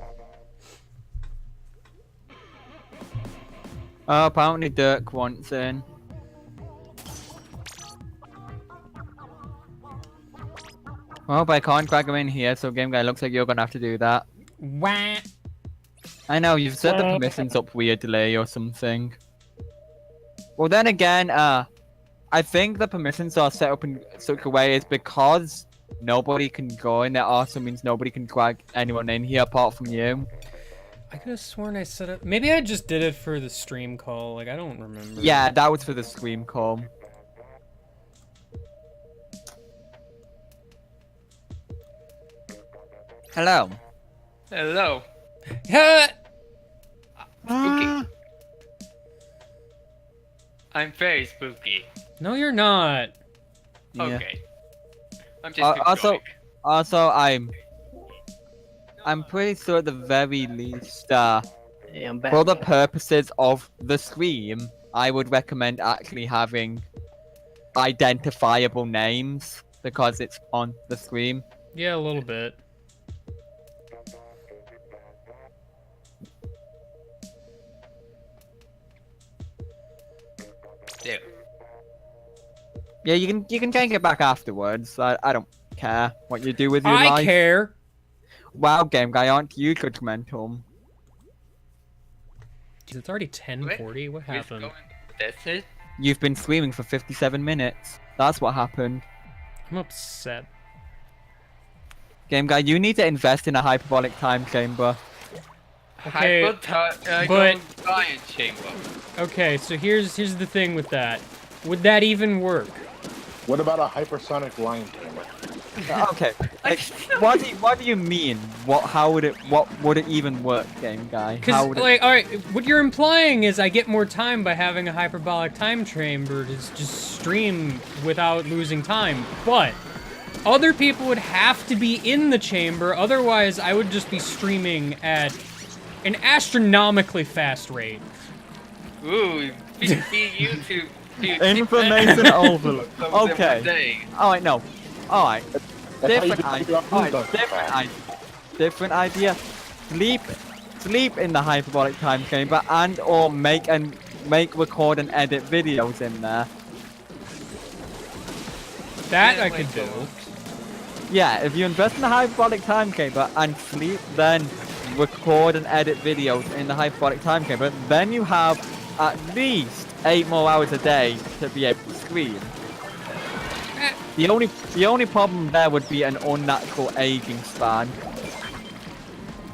Oh, apparently Dirk wants in. Well, but I can't drag him in here, so Game Guy, looks like you're gonna have to do that. Wah. I know, you've set the permissions up weirdly or something. Well, then again, I think the permissions are set up in such a way is because nobody can go in there also means nobody can drag anyone in here apart from you. I could have sworn I set it. Maybe I just did it for the stream call. Like, I don't remember. Yeah, that was for the stream call. Hello. Hello. Yeah. Spooky. I'm very spooky. No, you're not. Yeah. Okay. I'm just Also, controlling. I'm pretty sure at the very least, Hey, I'm back. for the purposes of the stream, I would recommend actually having identifiable names because it's on the stream. Yeah, a little bit. There. Yeah, you can change it back afterwards. I don't care what you do with your I life. care. Wow, Game Guy, aren't you judgmental? It's already 10:40. What Who's happened? going- That's it? You've been streaming for 57 minutes. That's what happened. I'm upset. Game Guy, you need to invest in a hyperbolic time chamber. Okay, but- Iron chamber. Okay, so here's the thing with that. Would that even work? What about a hypersonic lion tamer? Okay, like, what do you mean? What would it even work, Game Guy? How Because, would it... like, alright, what you're implying is I get more time by having a hyperbolic time chamber to just stream without losing time. But other people would have to be in the chamber, otherwise I would just be streaming at an astronomically fast rate. Ooh, be YouTube. Information overload. Okay. Alright, no. Alright. Different idea. Different idea. Sleep in the hyperbolic time chamber and or make, record and edit videos in there. That Yeah, I like could do. Yeah, if you invest in the hyperbolic time chamber and sleep, then record and edit videos in the hyperbolic time chamber, then you have at least 8 more hours a day to be able to stream. The only problem there would be an unnatural aging span,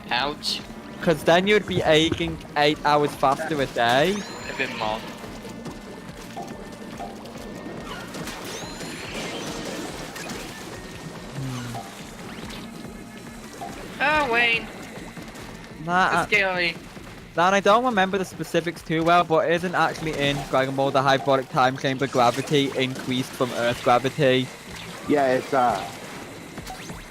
Ouch. because then you'd be aging 8 hours faster a day. A bit more. Oh, Wayne. That, Scary. that I don't remember the specifics too well, but isn't actually in Dragon Ball the hyperbolic time chamber gravity increased from Earth gravity? Yeah,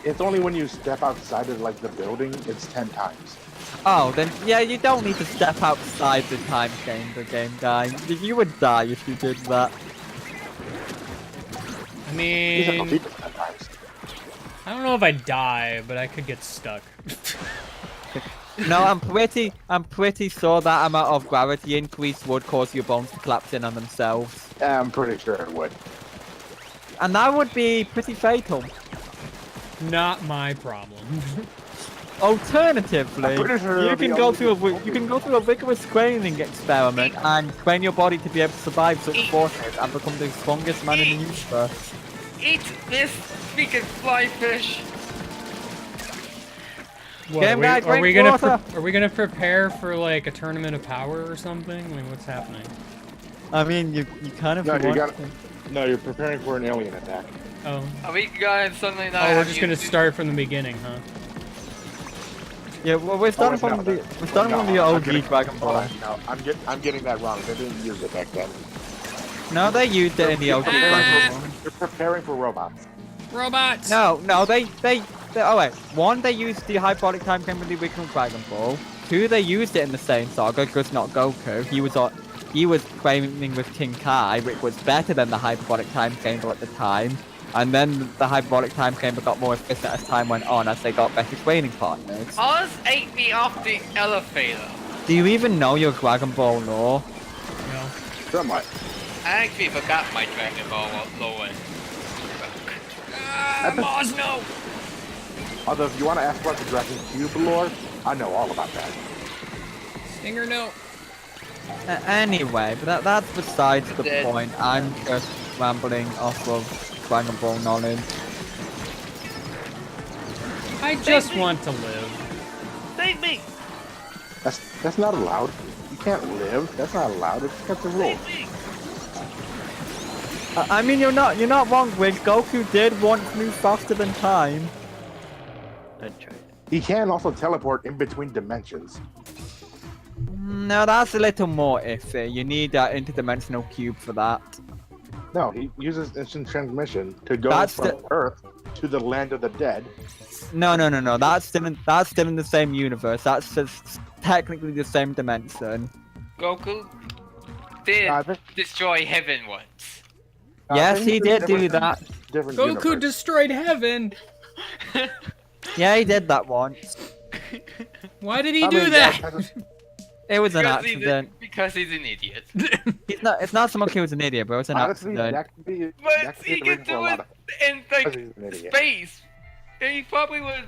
it's only when you step outside of like the building, it's 10 times. Oh, then yeah, you don't need to step outside the time chamber, Game Guy. You would die if you did that. I These are mean, people 10 times. I don't know if I die, but I could get stuck. No, I'm pretty sure that amount of gravity increase would cause your bones to collapse in on themselves. I'm pretty sure it would. And that would be pretty fatal. Not my problem. Alternatively, I'm pretty sure you it'll can be go only through a rigorous training experiment and train your body to be able to survive such forces and become the strongest man in the universe. Eat this freaking fly fish. What, Game guy, are we drink gonna water. are we gonna prepare for like a tournament of power or something? I mean, what's happening? I mean, you kind of No, you want got. to. No, you're preparing for an alien attack. Oh, Are we going suddenly not? oh, we're have just you gonna do- start from the beginning, huh? Yeah, well, we're starting wait, from no, the that- we're starting no, from the I'm OG getting- Dragon Ball. No, I'm getting that wrong. They didn't use it back then. No, they used it in the OG Dragon Ball. You're preparing for robots. Robots. No, they oh wait. One, they used the hyperbolic time frame with the original Dragon Ball. Two, they used it in the same saga, just not Goku. He was training with King Kai, which was better than the hyperbolic time chamber at the time. And then the hyperbolic time chamber got more efficient as time went on, as they got better training partners. Oz ate me off the elevator. Do you even know your Dragon Ball lore? No. Somewhat. I actually forgot my Dragon Ball lore. Oz, no! Although, if you want to ask about the Dragon Cube lore, I know all about that. Stinger, no. Anyway, but that's besides the Dead. point. I'm just rambling off of Dragon Ball knowledge. I just want to live. Save me! That's not allowed. You can't live. That's not allowed. It's against the rules. Save me! I mean, you're not wrong, Wig. Goku did once move faster than time. That's right. He can also teleport in between dimensions. No, that's a little more iffy. You need that interdimensional cube for that. No, he uses instant transmission to go That's from the- Earth to the land of the dead. No. That's still in the same universe. That's just technically the same dimension. Goku did Uh, this- destroy heaven once. Yes, things he are did do different- that. Different Goku universe. destroyed heaven. Yeah, he did that once. Why did he I do mean, that? It was an Because he's accident. because he's an idiot. It's not so much he was an idiot, but it was an Honestly, accident. that could be. But that could he be the can reason for a do lot it of- in because like he's an idiot. space. And he probably was.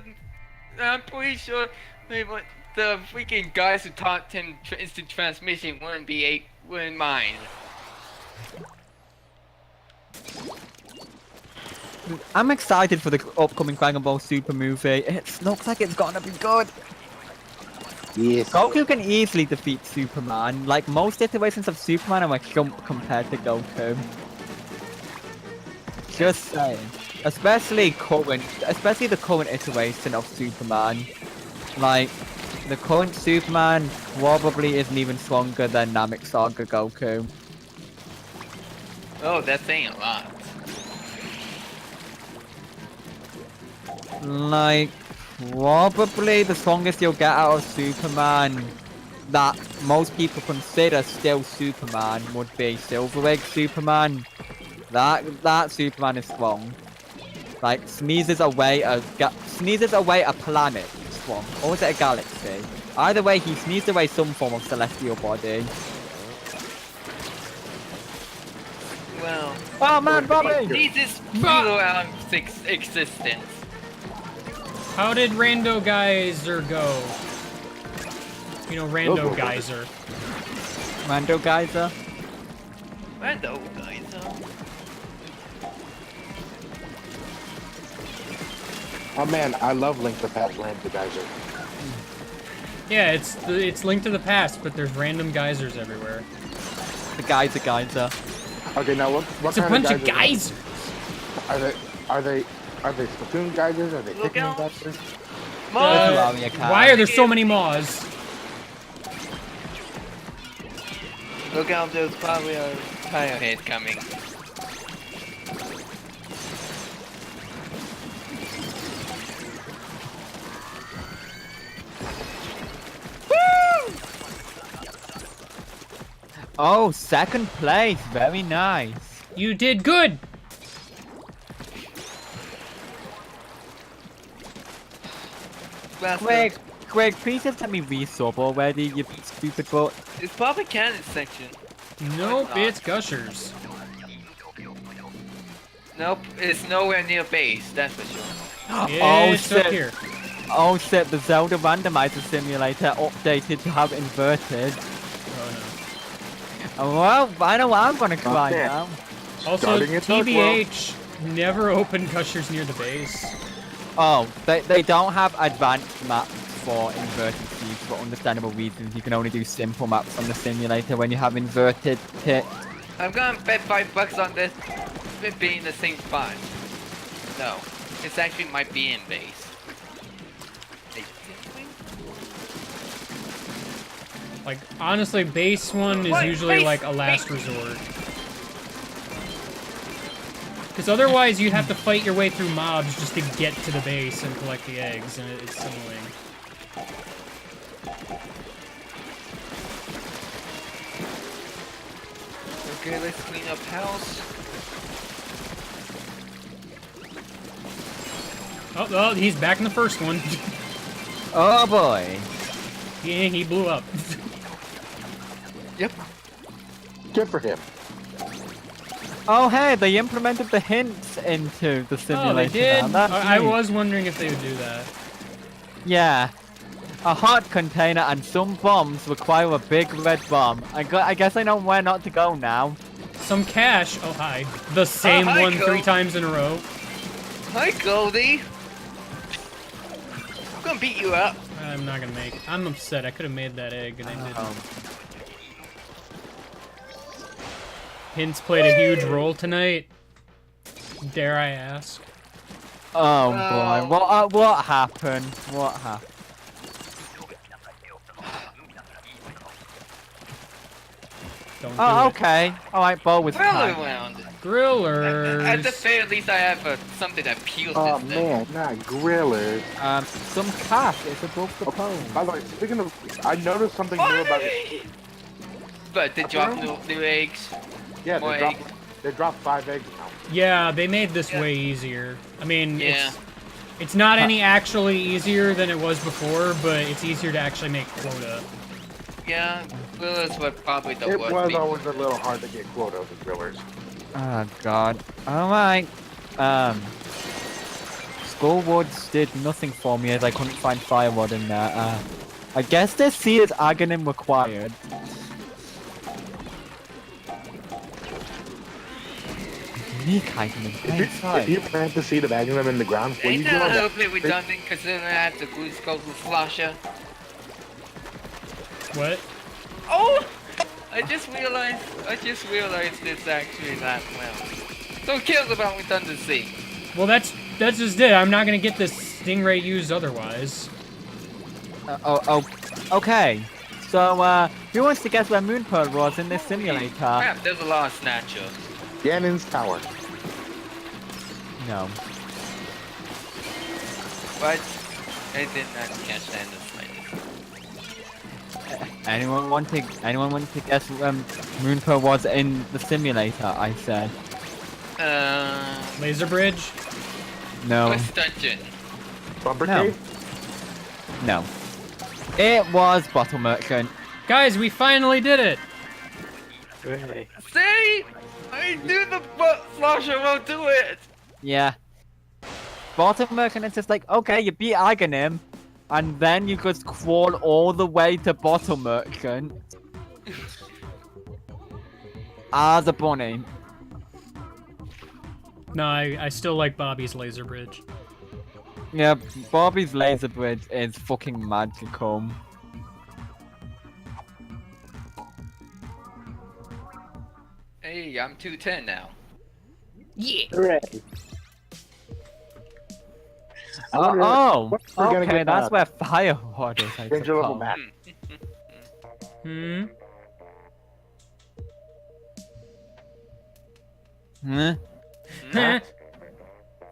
I'm pretty sure the freaking guys who taught him instant transmission wouldn't mind. I'm excited for the upcoming Dragon Ball Super movie. It looks like it's gonna be good. Yes. Goku can easily defeat Superman. Like, most iterations of Superman are like compared to Goku. Just saying. Especially the current iteration of Superman. Like, the current Superman probably isn't even stronger than Namek Saga Goku. Oh, that's saying a lot. Like, probably the strongest you'll get out of Superman that most people consider still Superman would be Silver Egg Superman. That Superman is strong. Like, sneezes away a planet strong. Or was it a galaxy? Either way, he sneezed away some form of celestial body. Well, Oh man, Bobby! he's just futile out of existence. How did Rando Geyser go? You know, Rando Go. Geyser. Mando Geyser. Rando guys. Oh man, I love Link the Past Land the Geyser. Yeah, it's Link to the Past, but there's random geysers everywhere. The Geyser. Okay, now what It's a kind bunch of geysers geysers. are they Splatoon geysers? Are they Look Pikmin out. geysers? Why are there so many Maws? Look out, there's probably a tire head coming. Oh, second place. Very nice. You did good. Greg, please just let me resub already, you stupid butt. It's probably canon section. Nope, it's Gushers. Nope, it's nowhere near base, that's for sure. Oh, It's up shit. here. Oh shit, the Zelda randomizer simulator updated to have inverted. Oh Oh, well, I know what I'm gonna cry Okay. now. no. Also, Starting at Dark TBH, Never open gushers near the base. Oh, they don't have advanced maps for inverted cubes for understandable reasons. You can only do simple maps on the simulator when you have inverted pit. I'm gonna bet $5 on this. It being the same spot. No, it's actually my being base. Like, honestly, base one is Wait, usually base- like a last resort. Because otherwise you have to fight your way through mobs just to get to the base and collect the eggs, and it's annoying. Okay, let's clean up house. Oh, he's back in the first one. Oh boy. Yeah, he blew up. Yep. Good for him. Oh hey, they implemented the hints into the simulator. Oh, they did? now. That's I neat. was wondering if they would do that. Yeah. A hot container and some bombs require a big red bomb. I guess I know where not to go now. Some cash. Oh, hi. The same hi, one 3 Gold. times in a row. Hi, Goldie. I'm gonna beat you up. I'm not gonna make. I'm upset. I could have made that egg and I didn't. Hints played a huge role tonight. Dare I ask? Oh boy. What happened? What happened? Don't Oh, do okay. Alright, Bo was Well kind. around. it. Grillers. At the very least, I have something that peels Oh this thing. man, not grillers. Some cash. It's above the pole. By the way, speaking of, I noticed something new about it. But they drop new eggs. Yeah, More they dropped 5 eggs now. Yeah, they made this Yeah. way easier. I mean, Yeah. it's not any actually easier than it was before, but it's easier to actually make quota. Yeah, grillers were probably the It worst. was people. always a little hard to get quota with grillers. Oh god. Alright. Skullwoods did nothing for me as I couldn't find firewood in there. I guess this sea is aghanim required. Unique item in plain If sight. you plant the seed of aghanim in the ground, will you Ain't grow that a little that? bit redundant considering I have to go through Flusher? What? Oh! I just realized it's actually not well. So who cares about redundancy? Well, that's just it. I'm not gonna get this stingray used otherwise. Okay. So, who wants to guess where Moonpearl was in this simulator? Crap, there's a lot of snatcher. Ganon's tower. No. But I did not catch that in the slightest. Anyone want to guess where Moonpearl was in the simulator? I said. Laser bridge. No. West dungeon. Bumper No. cave? No. It was Bottle Merchant. Guys, we finally did it. See? I knew the Flusher won't do it! Yeah. Bottle Merchant is just like, okay, you beat Aghanim, and then you just crawl all the way to Bottle Merchant. As a bunny. No, I still like Bobby's laser bridge. Yeah, Bobby's laser bridge is fucking magical. Hey, I'm 210 now. Yeah. Hooray. I wonder what we're gonna okay, get that's out. where Fireward is, I Ranger level suppose. map. Hmm. Hmm? Huh?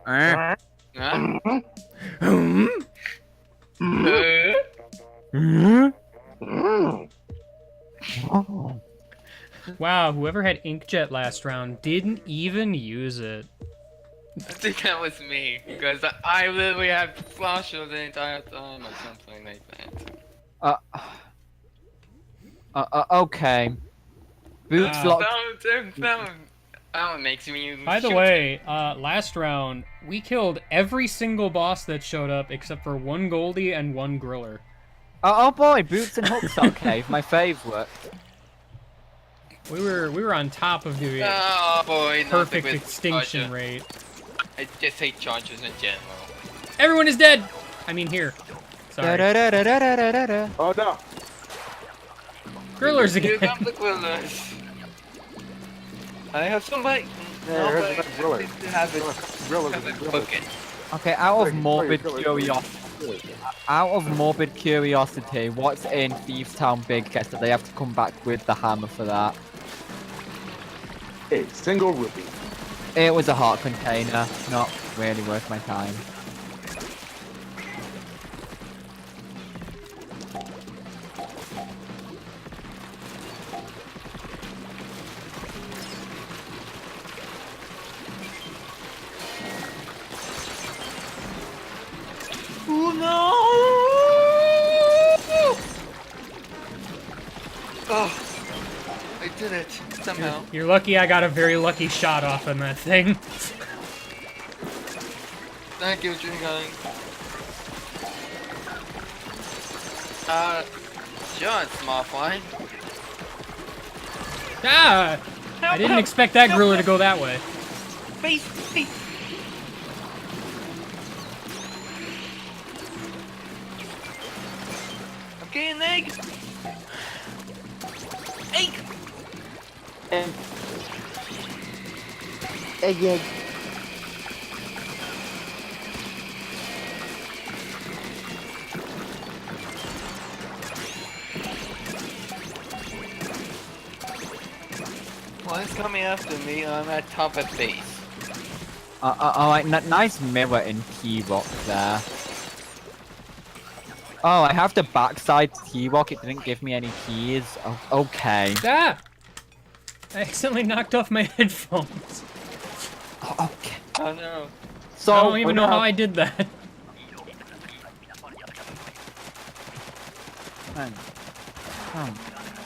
Eh? Huh? Hmm? Hmm? Mm. Oh. Wow, whoever had Inkjet last round didn't even use it. I think that was me, because I literally had Flusher the entire time or something like that. Okay. Boots Ah. locked. That one makes me By the shoot. way, last round, we killed every single boss that showed up except for 1 Goldie and 1 Griller. Oh boy, Boots and Hookstock Cave, my favorite. We were on top of the Oh boy, nothing perfect with extinction Flusher. rate. I just hate chargers in general. Everyone is dead. I mean here. Sorry. Da-da-da-da-da-da-da-da. Oh no! Grillers Here again. come the grillers. I have somebody. Yeah, here's Nobody the griller. have it. Griller, Have it griller. cooking. Okay, out of Sorry, morbid sorry, sorry. curiosity, what's in Thieves Town Big Guess that they have to come back with the hammer for that? A single rupee. It was a heart container, not really worth my time. Oh no! Oh, I did it somehow. You're lucky I got a very lucky shot off on that thing. Thank you, Jingang. John, small fine. Ah! I didn't expect that griller to go that way. Face. I'm getting an egg. Egg. Egg. One's coming after me. I'm at top of base. Alright, nice mirror in T-Rock there. Oh, I have the backside T-Rock, it didn't give me any keys. Oh, okay. Ah! I accidentally knocked off my headphones. Oh, okay. Oh no. So, I don't even know how I did that.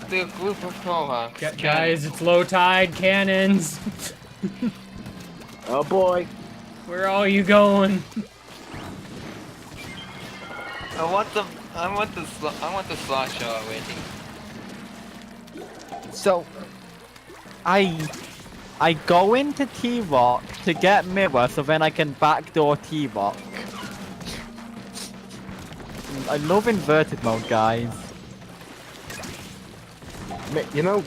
The group of Mohawks. Guys, it's low tide cannons. Oh boy. Where are you going? I want the slosher already. So, I go into T-Rock to get mirror so then I can backdoor T-Rock. I love inverted mode, guys. You know,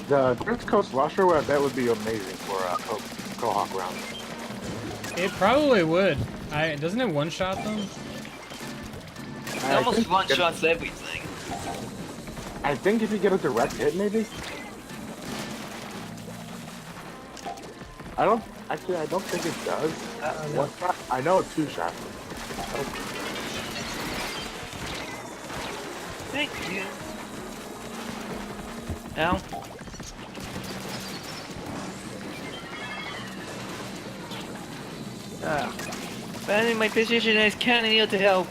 the Grinch Coast Slasher, I bet would be amazing for a Cohawk round. It probably would. Doesn't it one-shot them? It almost one-shots everything. I think if you get a direct hit, maybe. I don't think it does. One shot. I know it's two shots. Thank you. Ow. Finding my position as cannoneer to help.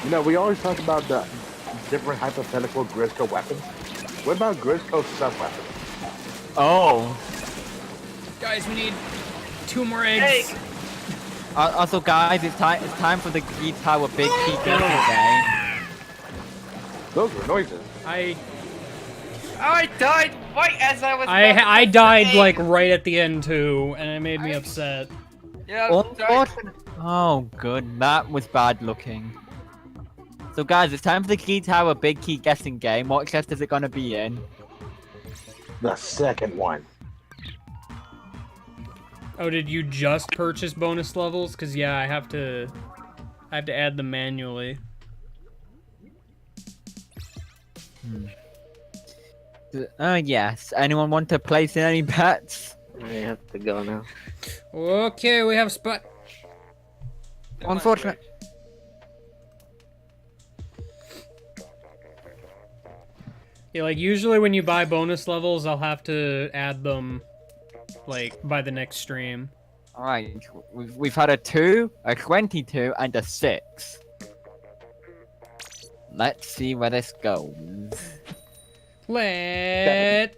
You know, we always talk about the different hypothetical Grisco weapons. What about Grisco sub-weapons? Oh. Guys, we need 2 more eggs. Egg. Also, guys, it's time for the Key Tower Big Key game. Those were noises. I died right as I was. I died like right at the end too, and it made me upset. Yeah. I died. Unfortunate. Oh, good. That was bad looking. So, guys, it's time for the Key Tower Big Key guessing game. What chest is it gonna be in? The second one. Oh, did you just purchase bonus levels? Cause yeah, I have to add them manually. Yes. Anyone want to place in any bets? I have to go now. Okay, we have spot. Unfortunate. Yeah, like usually when you buy bonus levels, I'll have to add them like by the next stream. Alright, we've had a 2, a 22, and a 6. Let's see where this goes. Let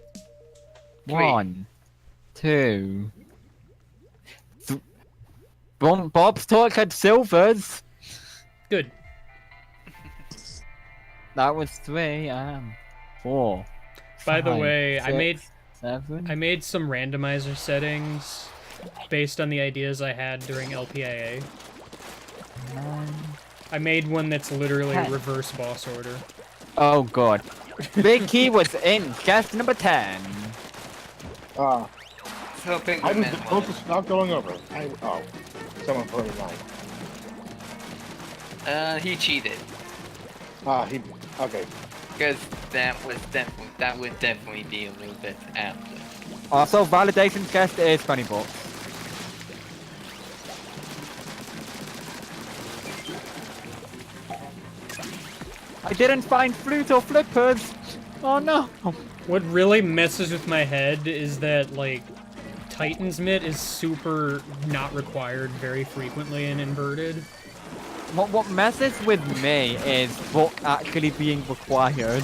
1, 2. Bob's torch had silvers. good. That was 3, 4. By the 5, way, 6, 7. I made some randomizer settings based on the ideas I had during LPIA. 9. I made one that's literally 10. reverse boss order. Oh god. Big Key was in guest number 10. Hoping I we was the meant closest not going over. Someone put it in he cheated. he, okay. Because that would definitely be a little bit after. Also, validation guest is $20. I didn't find flute or flippers. Oh no. What really messes with my head is that, like, Titan's Mitt is super not required very frequently in Inverted. What messes with me is what actually being required.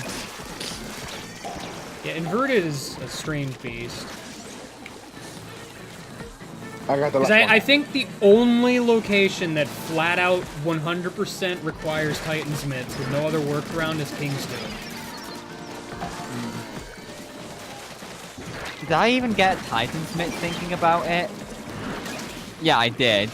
Yeah, Inverted is a strange beast. I got the Because last one. I think the only location that flat out 100% requires Titan's Mitts with no other workaround is Kingston. Did I even get Titan Smith thinking about it? Yeah, I did.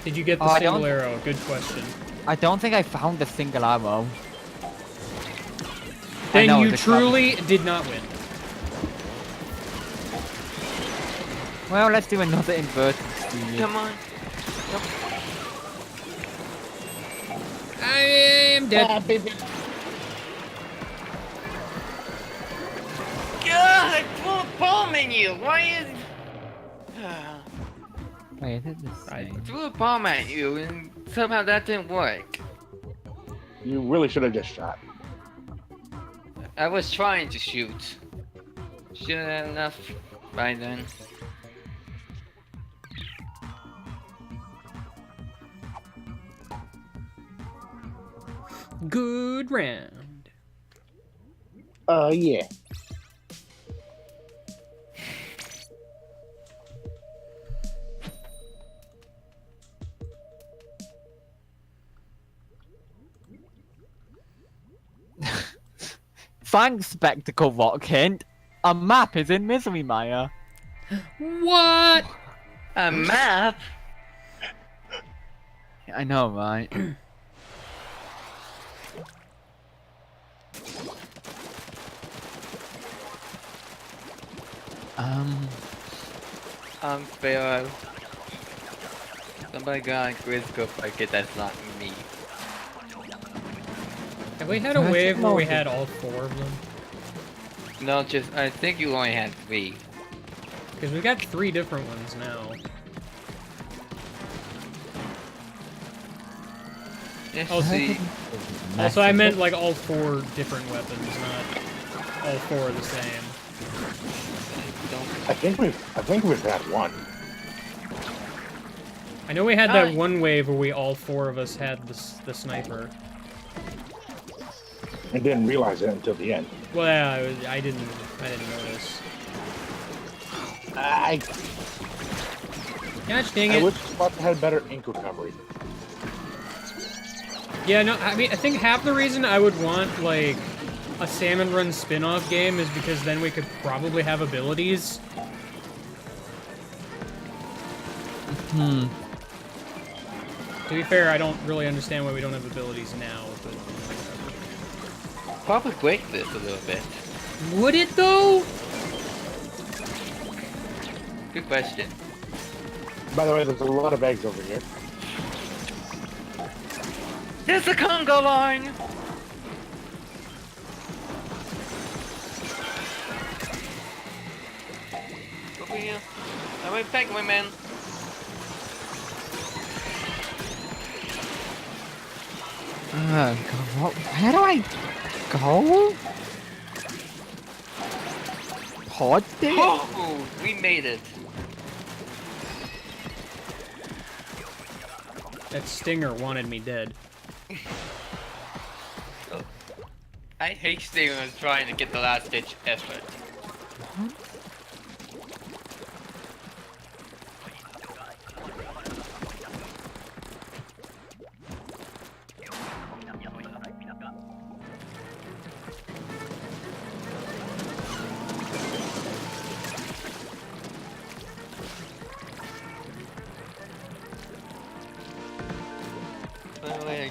Did you get the I single don't- arrow? Good question. I don't think I found the single arrow. I Then know, you the club- truly did not win. Well, let's do another inverted steam. Come on. I am dead. God, I threw a bomb in you. Why is? Wait, is it the I same? threw a bomb at you, and somehow that didn't work. You really should have just shot. I was trying to shoot. Should have had enough by then. Good round. Yeah. Thanks, Spectacle Rockhind. A map is in Misery Mire. What? A map? I know, right? Unfair. Somebody got a quiz go like it, that's not me. Have we had a wave where we had all 4 of them? No, just, I think you only had 3. Because we got 3 different ones now. Let's Oh, see. Also, I meant like all 4 different weapons, not all 4 are the same. I think we've had one. I know we had that one wave where we all 4 of us had the sniper. I didn't realize it until the end. Well, yeah, I didn't notice. Gosh dang I it. wish Spot had better ink recovery. Yeah, no, I mean, I think half the reason I would want, like, a Salmon Run spin-off game is because then we could probably have abilities. Hmm. To be fair, I don't really understand why we don't have abilities now, but whatever. Probably break this a little bit. Would it, though? Good question. By the way, there's a lot of eggs over here. There's the Congo line! Over here. I'm right back, my man. God, where do I go? Hot day? Oh, we made it. That stinger wanted me dead. I hate Stingers trying to get the last ditch effort.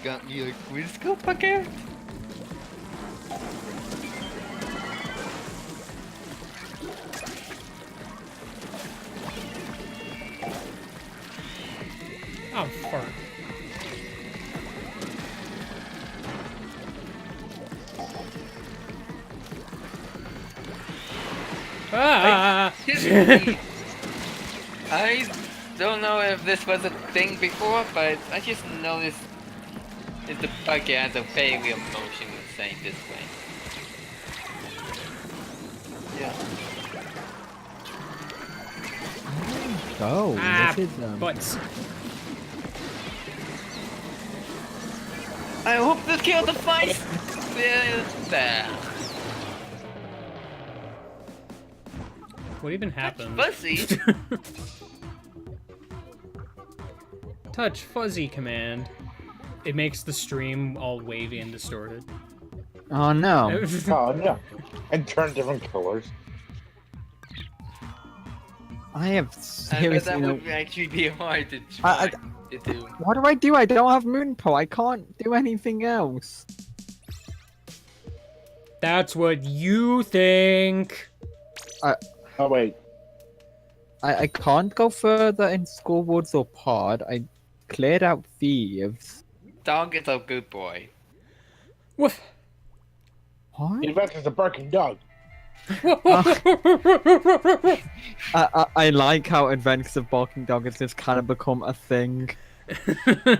got me a quiz packet. Oh, fart. Ah! I don't know if this was a thing before, but I just noticed that the bucket has a failure motion saying this way. Yeah. Go. Ah, This is butts. I hope to kill the fight. There. What even happened? Fuzzy. Touch fuzzy command. It makes the stream all wavy and distorted. Oh no. Oh no. And turn different colors. I have I bet seriously that no. would actually be hard to try to do. What do I do? I don't have Moonpo. I can't do anything else. That's what you think. Oh wait. I can't go further in School Woods or Pod. I cleared out Thieves. Dog is a good boy. Woof. What? Event is a barking dog. I like how Adventures of Barking Dog has just kind of become a thing. Hey,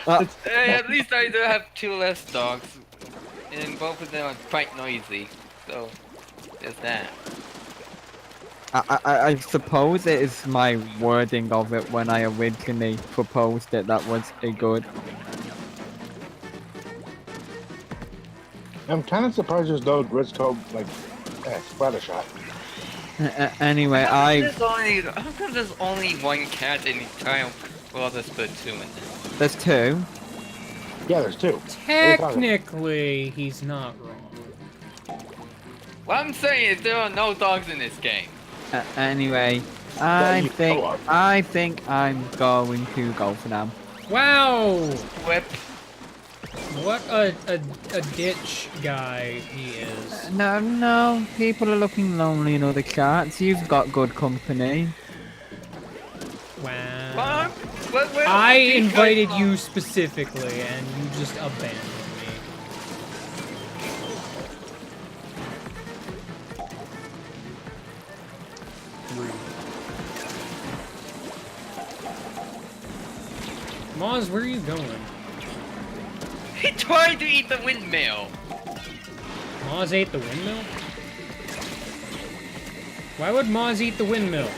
at least I do have 2 less dogs, and both of them are quite noisy. So there's that. I suppose it is my wording of it when I originally proposed it that was a good. I'm kind of surprised there's no Gritz Code, like, splatter shot. Anyway, How come there's only 1 cat in the entire world of Splatoon? there's 2. Yeah, there's 2. Technically, he's not wrong. What I'm saying is there are no dogs in this game. Anyway, Well, I you think go on. I'm going to go for now. Wow! Whip. What a ditch guy he is. No, people are looking lonely in other chats. You've got good company. Wow. What, I invited you specifically, and you just abandoned me. Rude. Moz, where are you going? He tried to eat the windmill. Moz ate the windmill? Why would Moz eat the windmill?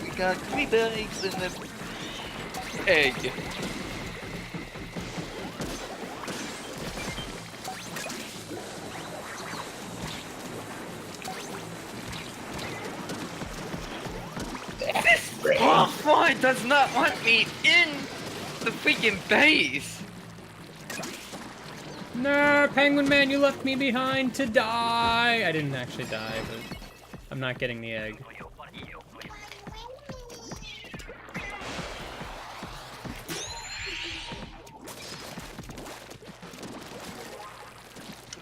We got 3 eggs in the egg. This fly does not want me in the freaking base. No, Penguin Man, you left me behind to die. I didn't actually die, but I'm not getting the egg.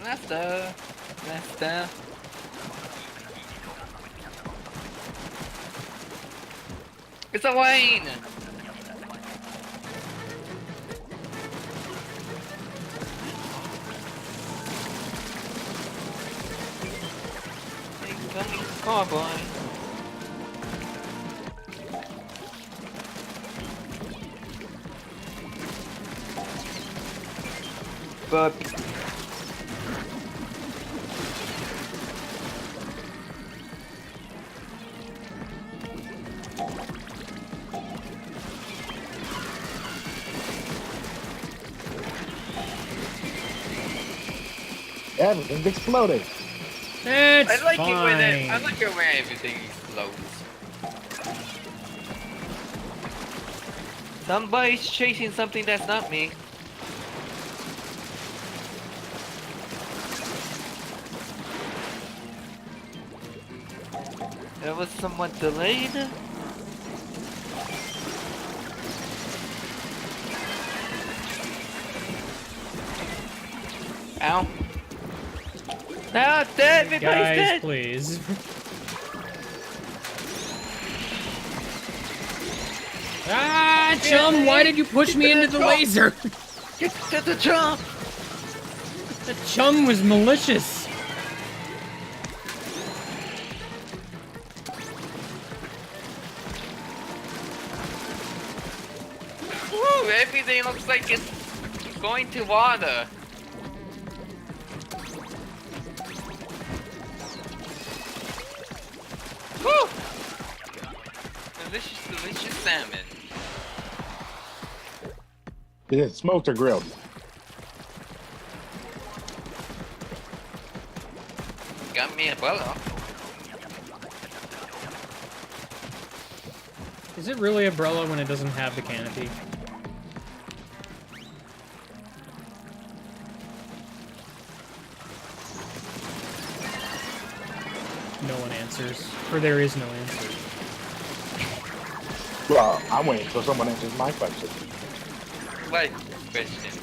Master. It's a Wayne. Incoming cowboy. But Everything's exploding. It's I like fine. it when I like it when everything explodes. Somebody's chasing something that's not me. That was somewhat delayed. Ah, dead! Everybody's Guys, dead! please. Ah, chum! Why did you push me into the laser? Get the jump! The chum was malicious. Woo! Everything looks like it's going to water. Woo! Delicious, delicious salmon. Is it smoked or grilled? Got me a umbrella. Is it really umbrella when it doesn't have the canopy? No one answers. Or there is no answer. Well, I'm waiting until someone answers my question. What question?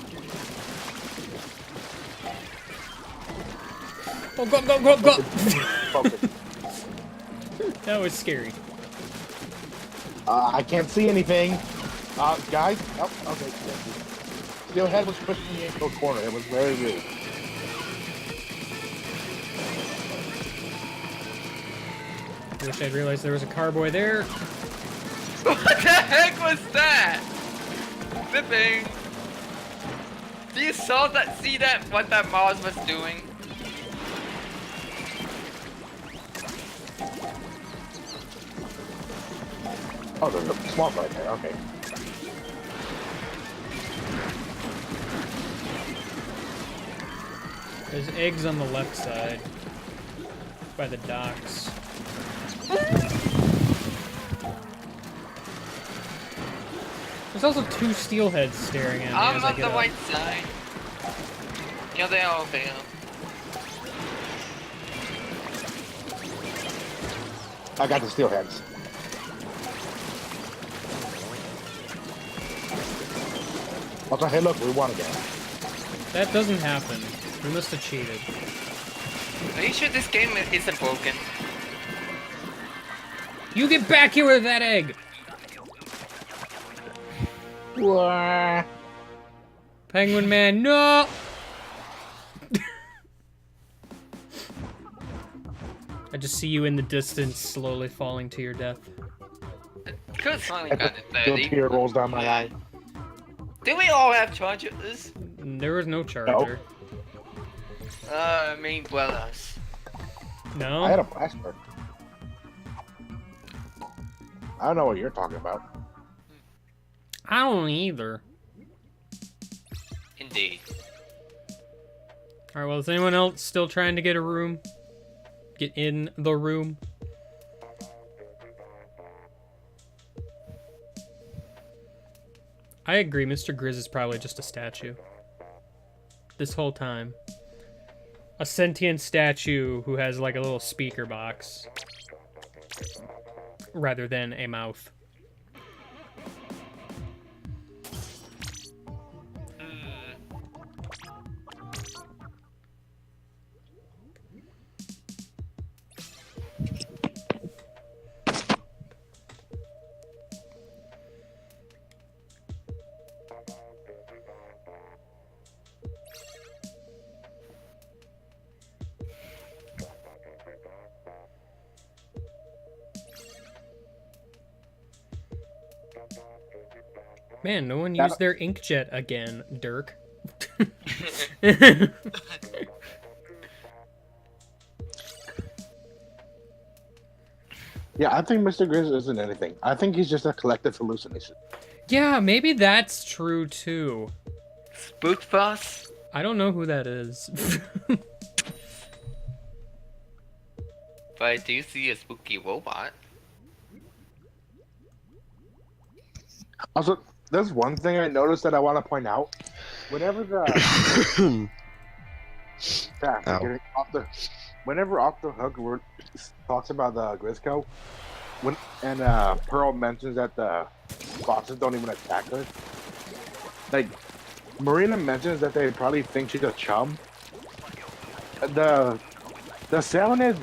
Oh, go, go, go, go! Focus. That was scary. I can't see anything. Guys? Oh, okay. Thank you. Steelhead was pushing me into a corner. It was very rude. I wish I'd realized there was a carboy there. What the heck was that? Zipping. Do you see that what that Mars was doing? Oh, there's a swamp right there. Okay. There's eggs on the left side. By the docks. There's also two steelheads staring at me I'm as I on get the up. right side. Yeah, they are there. I got the steelheads. Also, hey, look, we won again. That doesn't happen. We must have cheated. Are you sure this game isn't broken? You get back here with that egg! What? Penguin Man, no! I just see you in the distance, slowly falling to your death. Could finally And got the it 30. tear rolls down my eye. Do we all have chargers? There was no charger. I mean, well, us. No? I had a flashback. I don't know what you're talking about. I don't either. Indeed. Alright, well, is anyone else still trying to get a room? Get in the room? I agree, Mr. Grizz is probably just a statue. This whole time. A sentient statue who has like a little speaker box. Rather than a mouth. Man, no one used their inkjet again, Dirk. Yeah, I think Mr. Grizz isn't anything. I think he's just a collective hallucination. Yeah, maybe that's true too. Spook boss? I don't know who that is. But I do see a spooky robot. Also, there's one thing I noticed that I want to point out. Whenever the yeah, Ow. getting whenever Off the Hook talks about the Grizzco, Pearl mentions that the bosses don't even attack her. Like, Marina mentions that they probably think she's a chum. The The salmonid,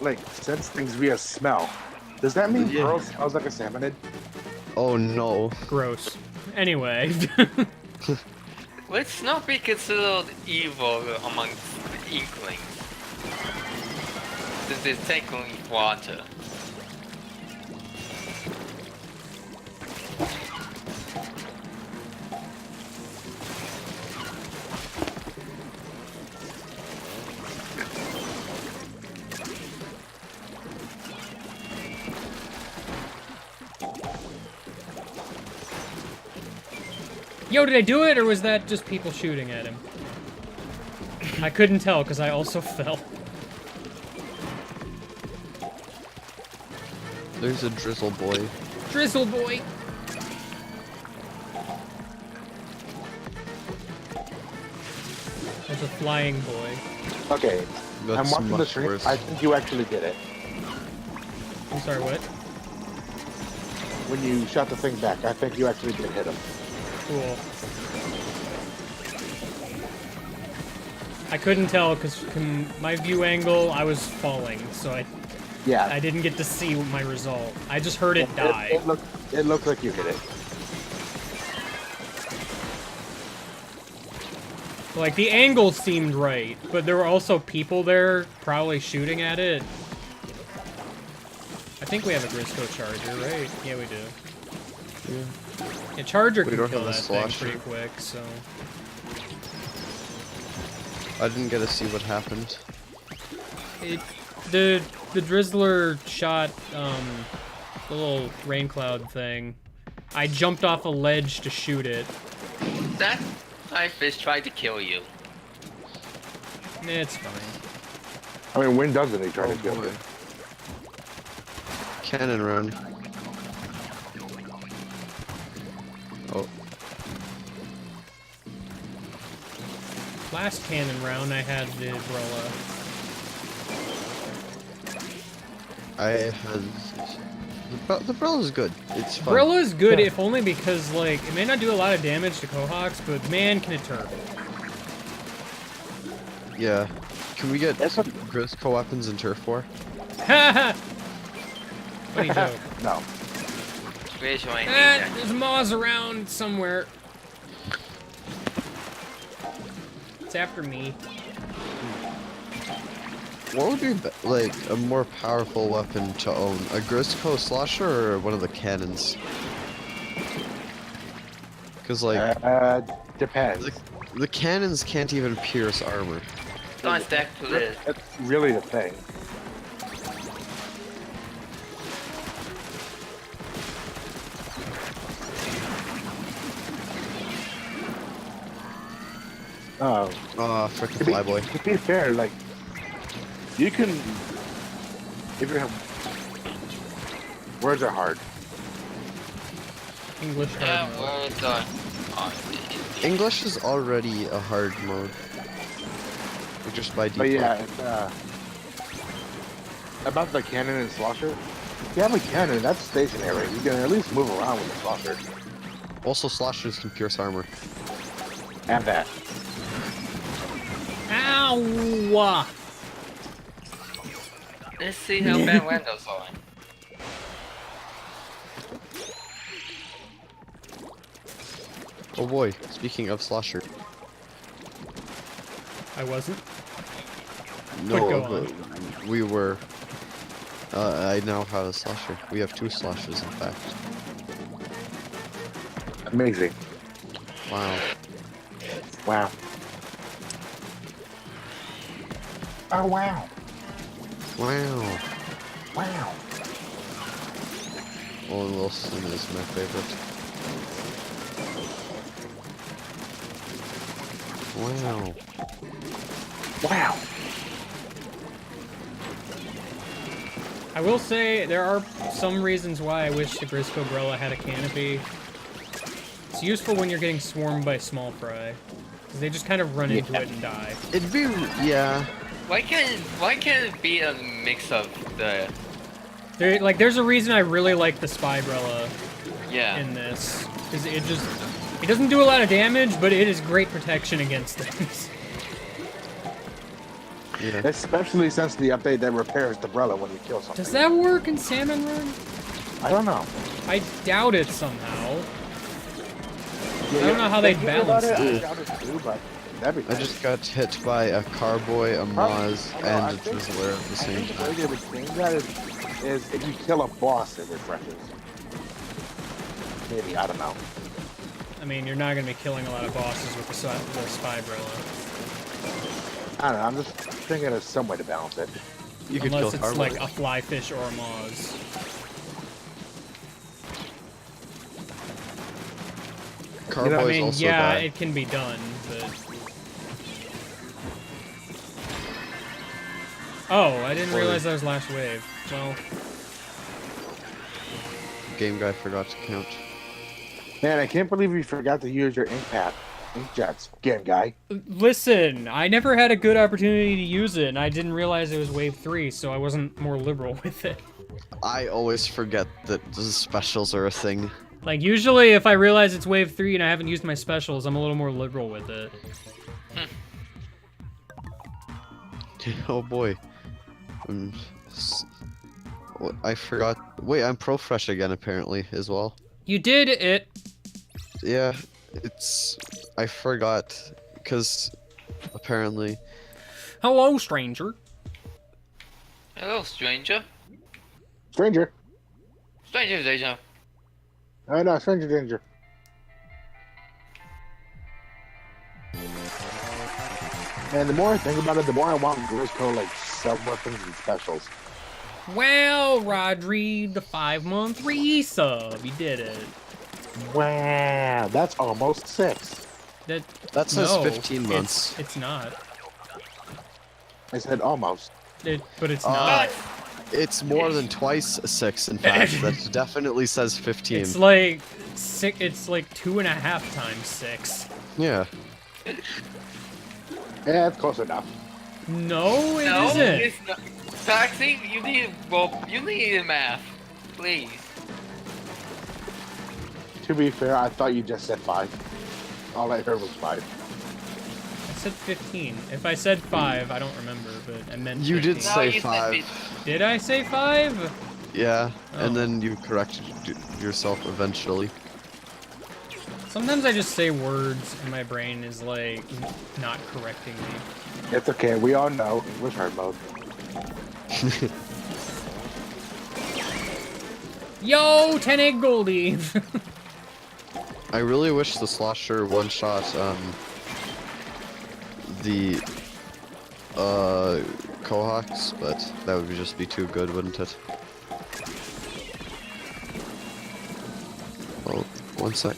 like, sense things via smell. Does that mean Yeah. Pearl smells like a salmonid? Oh no. Gross. Anyway. Let's not be considered evil amongst the Inklings. Since it's technically water. Yo, did I do it, or was that just people shooting at him? I couldn't tell, because I also fell. There's a drizzle boy. Drizzle boy! There's a flying boy. Okay, That's I'm watching the much stream. worse. I think you actually did it. I'm sorry, what? When you shot the thing back, I think you actually did hit him. Cool. I couldn't tell, because from my view angle, I was falling, so I Yeah. didn't get to see my result. I just heard it die. It looked like you hit it. Like, the angle seemed right, but there were also people there probably shooting at it. I think we have a Grisco Charger, right? Yeah, we do. Yeah. Yeah, Charger We can don't kill have a that thing Slosher. pretty quick, so... I didn't get to see what happened. The Drizzler shot, the little rain cloud thing. I jumped off a ledge to shoot it. That fish tried to kill you. It's fine. I mean, when doesn't he try to kill boy. you? Cannon run. Oh, Last cannon round, I had the Brella. I had... The Brill is good. It's fun. Brella is good, Yeah. if only because, like, it may not do a lot of damage to Cohawks, but man, can it turf. Yeah. Can we get That's a- Grisco weapons in Turf War? Haha! Funny joke. No. Where's your name? There's moths around somewhere. It's after me. What would be like a more powerful weapon to own? A Grisco Slosher or one of the cannons? Because like Depends. the cannons can't even pierce armor. Don't stack to this. That's really the thing. Oh, Frickin' to be, Flyboy. to be fair, like, you can, if you have, words are hard. English hard Yeah, mode. words are hard. English is already a hard mode. Like, just by But default. yeah, it's, about the cannon and slosher, if you have a cannon, that's stationary. You can at least move around with the slosher. Also, Sloshers can pierce armor. And that. Ow! Let's see how bad Randall's are. Oh boy, speaking of Slosher. I wasn't. No, go but we were. I now have a Slosher. We have two Sloshers, in fact. Amazing. Wow. Wow. Oh, wow. Wow. Wow. Owen Wilson is my favorite. Wow. Wow. I will say, there are some reasons why I wish the Grisco Brella had a canopy. It's useful when you're getting swarmed by small fry. Because they just kind of run into it and die. It'd be, yeah. Why can't it be a mix of the There's a reason I really like the Spy Brella yeah. in this. Because it doesn't do a lot of damage, but it is great protection against things. Yeah. Especially since the update that repairs the umbrella when you kill something. Does that work in Salmon Run? I don't know. I doubt it somehow. Yeah, I don't know how they thinking about balance it, I that. doubt it too, but that'd be I just got hit by a Carboy, a Moz, and a Drizzler at the same I think the way time. they would change that is if you kill a boss, it refreshes. Maybe, I don't know. I mean, you're not gonna be killing a lot of bosses with the Spy Umbrella. I don't know, I'm just thinking of some way to balance it. You could Unless kill it's Carboy. like a Flyfish or a Moz. Carboy's I mean, also yeah, bad. it can be done, but... Oh, I didn't realize that was last wave. Well, Game guy forgot to count. Man, I can't believe you forgot to use your inkjets, game guy. listen, I never had a good opportunity to use it, and I didn't realize it was wave 3, so I wasn't more liberal with it. I always forget that the specials are a thing. Like, usually if I realize it's wave 3 and I haven't used my specials, I'm a little more liberal with it. Oh boy. I forgot. Wait, I'm Pro Fresh again apparently as well. You did it! Yeah, it's. I forgot because apparently. Hello, stranger. Hello, stranger. Stranger. Stranger. Oh no, stranger danger. And the more I think about it, the more I want Grisco like sub-weapons and specials. Well, Rodri, the 5-month resub. You did it. Wow, that's almost 6. That says no, 15 months. It's not. I said almost. But it's not. It's more than twice 6, in fact. That definitely says 15. It's like it's like 2.5 times 6. Yeah. Yeah, it's close enough. No, it No, isn't. it's not. Taxi, you need math, please. To be fair, I thought you just said 5. All I heard was 5. I said 15. If I said 5, I don't remember, but I meant You 15. did say you said 5. Did I say 5? Yeah, Oh. and then you corrected yourself eventually. Sometimes I just say words and my brain is like not correcting me. It's okay, we all know English hard mode. Yo, 10 egg Goldie! I really wish the Slosher one-shot the Cohawks, but that would just be too good, wouldn't it? Oh, one sec.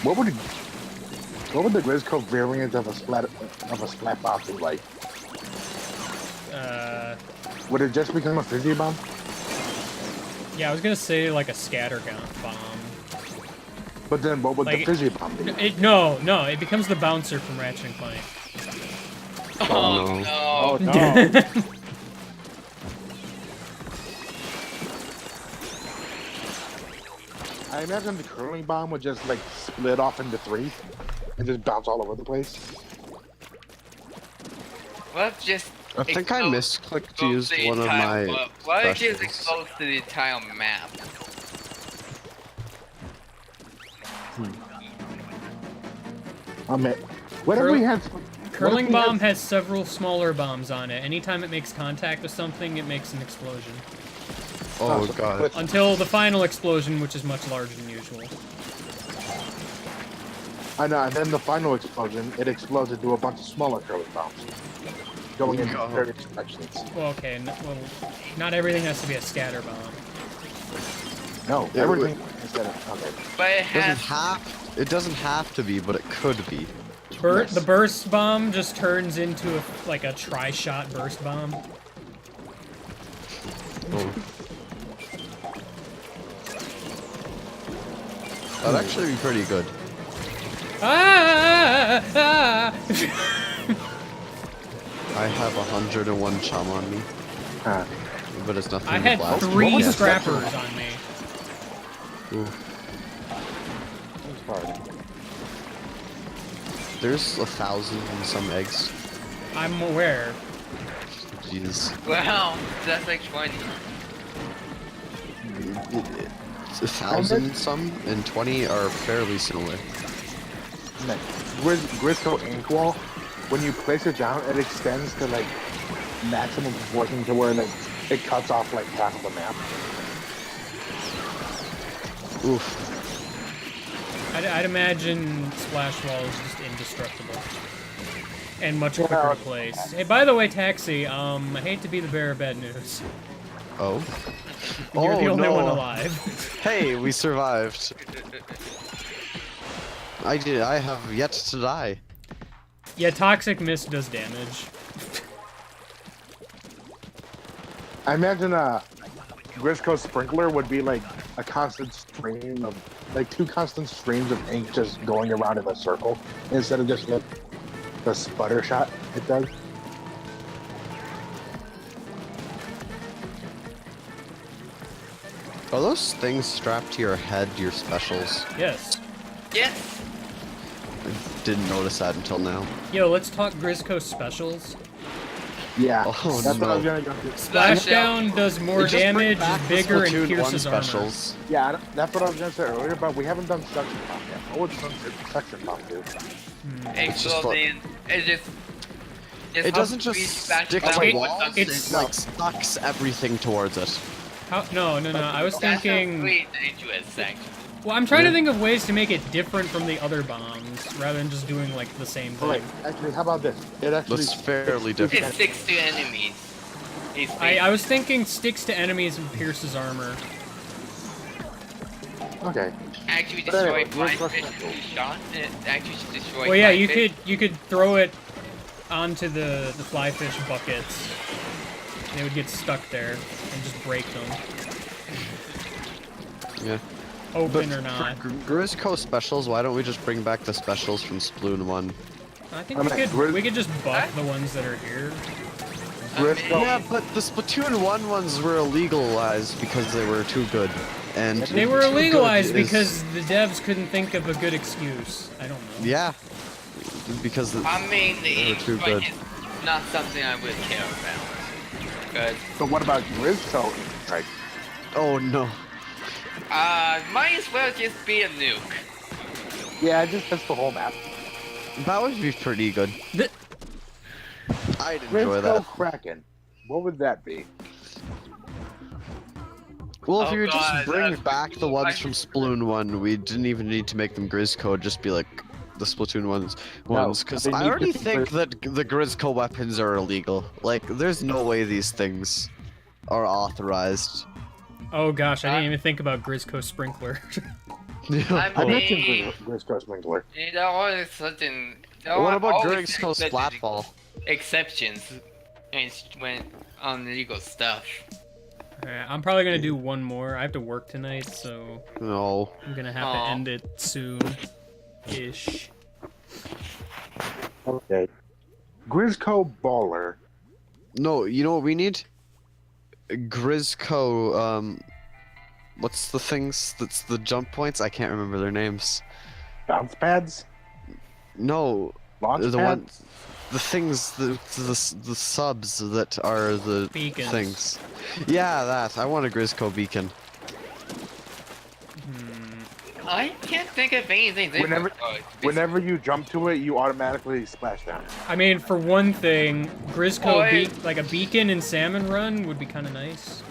What would the Grisco variant of a splat bomb be like? Would it just become a fizzy bomb? Yeah, I was gonna say like a scattergun bomb. But then what would Like, the fizzy bomb be? No, it becomes the bouncer from Ratchet and Clank. Oh, Oh no. no! I imagine the curling bomb would just like split off into 3 and just bounce all over the place. Well, just. I think I misclicked to use one of my Why don't you just specials. expose to the entire map? I mean, what if we had Curling what if we bomb had- has several smaller bombs on it. Anytime it makes contact with something, it makes an explosion. Oh so- god. but- Until the final explosion, which is much larger than usual. I know, and then the final explosion, it explodes into a bunch of smaller curling bombs, going in God. various directions. Well, okay, well, not everything has to be a scatter bomb. No, Yeah, everything instead of okay. But it It doesn't have to be, but it could be. Yes. The burst bomb just turns into like a tri-shot burst bomb. Oh. That'd actually be pretty good. Ah! I have 101 chum on me, Huh. but it's nothing. I had to blast. 3 What was the scrappers on me. Ooh. It's hard. There's 1,000 and some eggs. I'm aware. Jesus. Wow, that's like funny. It's 1,000 and some and 20 are fairly similar. With Grisco Inkwall, when you place it down, it extends to like maximum proportion to where like it cuts off like half of the map. Oof. I'd imagine Splash Wall is just indestructible. And much quicker to place. Hey, by the way, Taxi, I hate to be the bearer of bad news. Oh? You're the only no. one alive. Hey, we survived. I have yet to die. Yeah, Toxic Mist does damage. I imagine Grisco Sprinkler would be like a constant stream of like 2 constant streams of ink just going around in a circle instead of just like the sputter shot it does. Are those things strapped to your head, your specials? Yes. Yes. I didn't notice that until now. Yo, let's talk Grisco specials. Yeah, Oh, that's what I was no. gonna go to. Splashdown does more Just bring damage, back is the bigger, and Splatoon 1 pierces armor. specials. Yeah, that's what I was gonna say earlier, but we haven't done Suction Pop yet. Oh, it's Suction Pop too. It's just well, fun. then, it just It doesn't just stick to It- walls, it's- it like sucks everything towards it. How, no, I was thinking... dangerous, actually. Well, I'm trying to think of ways to make it different from the other bombs, rather than just doing, like, the same Oh, wait, thing. actually, how about this? It actually That's fairly It different. sticks to enemies. I was thinking sticks to enemies and pierces armor. Okay. actually But anyway, destroy where's flying fish Russian? with a shot. It actually should destroy. Well, yeah, flying you fish. could throw it onto the fly fish buckets. They would get stuck there and just break them, Yeah. open But or not. for Grisco specials, why don't we just bring back the specials from Splatoon 1? I think I mean, we could just buff the ones that are here. Grisco, Yeah, but the Splatoon 1 ones were illegalized because they were too good. And They were too good illegalized is- because the devs couldn't think of a good excuse. I don't know. Yeah. Because the, I mean, the they were too exploit good. is not something I would care about. Because, so what about Grisco? Right. Oh no. might as well just be a nuke. Yeah, it just hits the whole map. That would be pretty good. The- I'd enjoy Grisco that. Kraken. What would that be? Well, if Oh you would just God, bring that's back the cool. ones I- from Splatoon 1, we didn't even need to make them Grisco, just be like the Splatoon ones, because they I need to already be think that the Grisco weapons are illegal. Like, there's no way these things are authorized. Oh gosh, I didn't even think about Grisco Sprinkler. I I mentioned mean, Grisco Sprinkler. there are certain. There What are about always Grisco certain Splatfall? exceptions when on illegal stuff. Alright, I'm probably gonna do one more. I have to work tonight, so No. I'm gonna have to Aw. end it soon. Ish. Okay. Grisco Baller. No, you know what we need? Grisco, what's the things that's the jump points? I can't remember their names. Bounce pads? No, Launch the pads? one, the things, the subs that are the Beacons. things. Yeah, that. I want a Grisco beacon. I can't think of anything. Whenever- different. Whenever you jump to it, you automatically splash down. I mean, for one thing, Grisco Boy. like a beacon in Salmon Run would be kind of nice.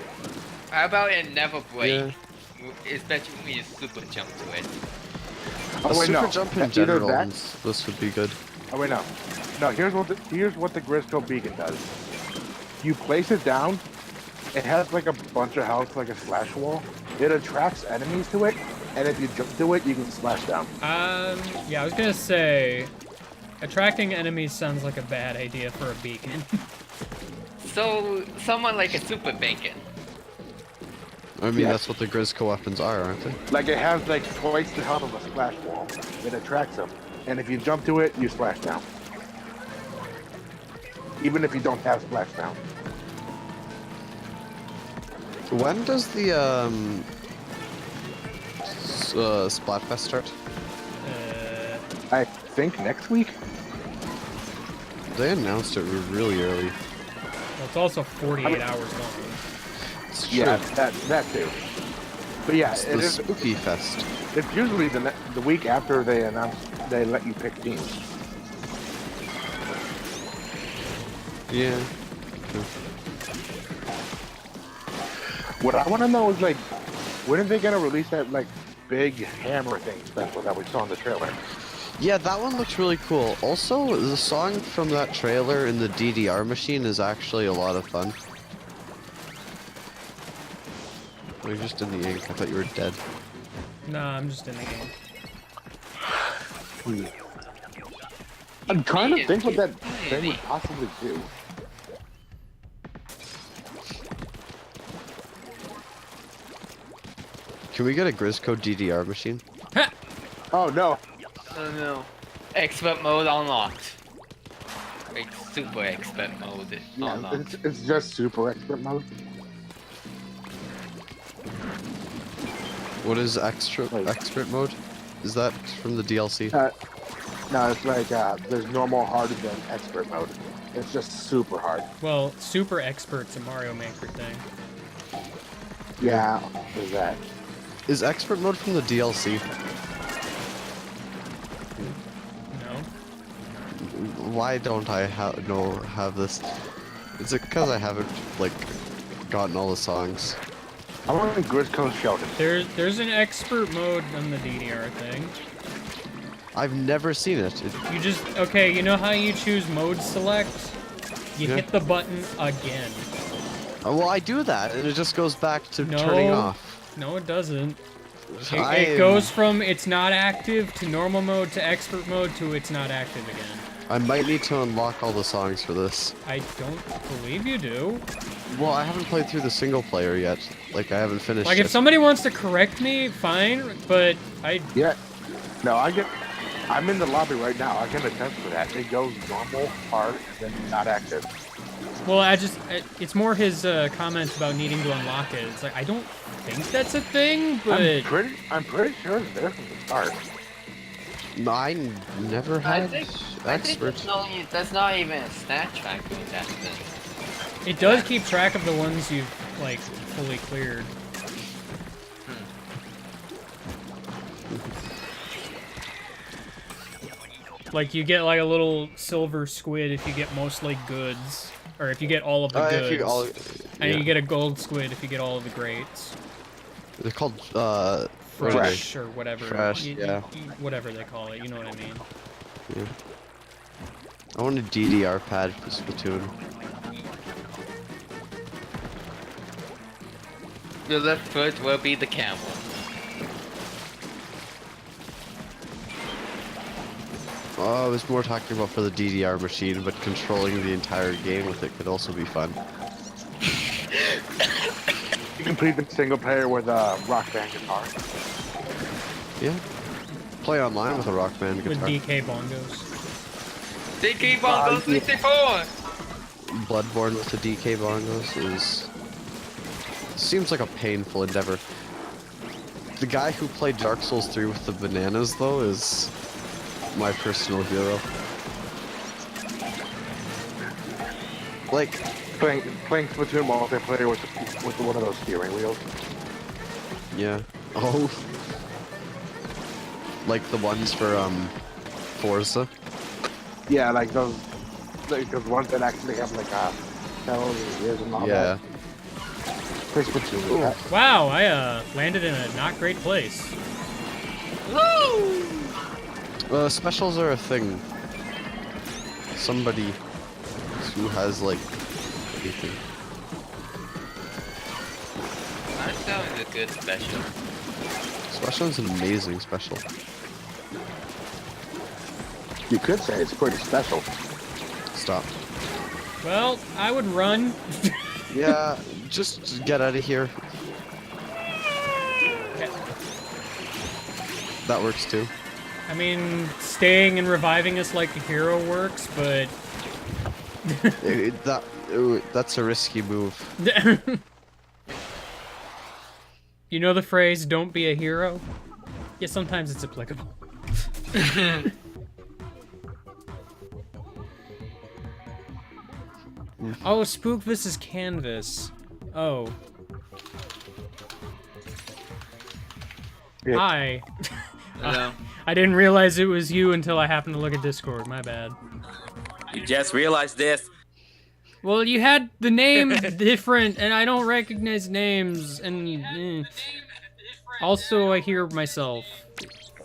How about it never break? Yeah. Especially when you super jump to it. Oh a wait, super no. jump in Either general, that- this would be good. Oh wait, no. No, here's what the Grisco beacon does. You place it down. It has like a bunch of health, like a slash wall. It attracts enemies to it, and if you jump to it, you can slash down. Yeah, I was gonna say, attracting enemies sounds like a bad idea for a beacon. So, someone like a super bacon. I mean, Yeah. that's what the Grisco weapons are, aren't they? Like it has like twice the health of a splash wall. It attracts them, and if you jump to it, you splash down. Even if you don't have splash down. When does the Splatfest start? I think next week. They announced it really early. Well, it's also 48 hours long. It's true. Yeah, that too. But yeah, It's it the is. Spooky Fest. It's usually the week after they announce they let you pick teams. Yeah. True. What I want to know is like, when are they gonna release that like big hammer thing special that we saw in the trailer? Yeah, that one looks really cool. Also, the song from that trailer in the DDR machine is actually a lot of fun. Oh, you're just in the ink. I thought you were dead. Nah, I'm just in the game. I'm trying to think what that thing would possibly do. Can we get a Grisco DDR machine? Ha! Oh no! Oh no. Expert mode unlocked. Like super expert mode Yeah, unlocked. it's just super expert mode. What is expert mode? Is that from the DLC? No, it's like there's normal, hard, and then expert mode. It's just super hard. Well, super expert's a Mario Maker thing. Yeah, there's that. Is expert mode from the DLC? No. Why don't I have this? Is it because I haven't like gotten all the songs? I want to Grisco Sheldon. There's an expert mode on the DDR thing. I've never seen it. You just okay. You know how you choose mode select? You Yeah. hit the button again. Well, I do that, and it just goes back to No. turning off. No, it doesn't. It I goes from it's not active to normal mode to expert mode to it's not active again. I might need to unlock all the songs for this. I don't believe you do. Well, I haven't played through the single player yet. Like, I haven't finished Like, it. if somebody wants to correct me, fine, but Yeah. No, I'm in the lobby right now. I can attest to that. It goes normal, hard, and then not active. Well, it's more his comments about needing to unlock it. It's like, I don't think that's a thing, but... I'm pretty sure it's there from the start. I never I had think expert. that's not even a stat tracker. That's the. It does keep track of the ones you've, like, fully cleared. Like, you get, like, a little silver squid if you get mostly goods. Or if you get all of the goods. And you get a gold squid if you get all of the greats. They're called, Fresh, or whatever. Fresh, yeah. Whatever they call it, you know what I mean. Yeah. I want a DDR pad for Splatoon. The left foot will be the camel. Oh, I was more talking about for the DDR machine, but controlling the entire game with it could also be fun. You complete the single player with a Rock Band guitar. Yeah. Play online with a Rock Band With guitar. DK bongos. DK Bongo 64! Bloodborne with the DK bongos is... seems like a painful endeavor. The guy who played Dark Souls 3 with the bananas, though, is my personal hero. Like, Playing Splatoon multiplayer with one of those steering wheels. yeah. Oh. Like the ones for, Forza. Yeah, like those ones that actually have like bells and ears and all Yeah. that. Play Splatoon. Yeah. Wow, I landed in a not great place. Specials are a thing. Somebody who has, like, anything. That sounds a good special. Special is an amazing special. You could say it's pretty special. Stop. Well, I would run. Yeah, just get out of here. That works too. I mean, staying and reviving us like a hero works, but... That's a risky move. You know the phrase, don't be a hero? Yeah, sometimes it's applicable. Oh, Spook vs. Canvas. Oh. Yeah. Hi. Hello. I didn't realize it was you until I happened to look at Discord. My bad. You just realized this. Well, you had the names different, and I don't recognize names, and also I hear myself.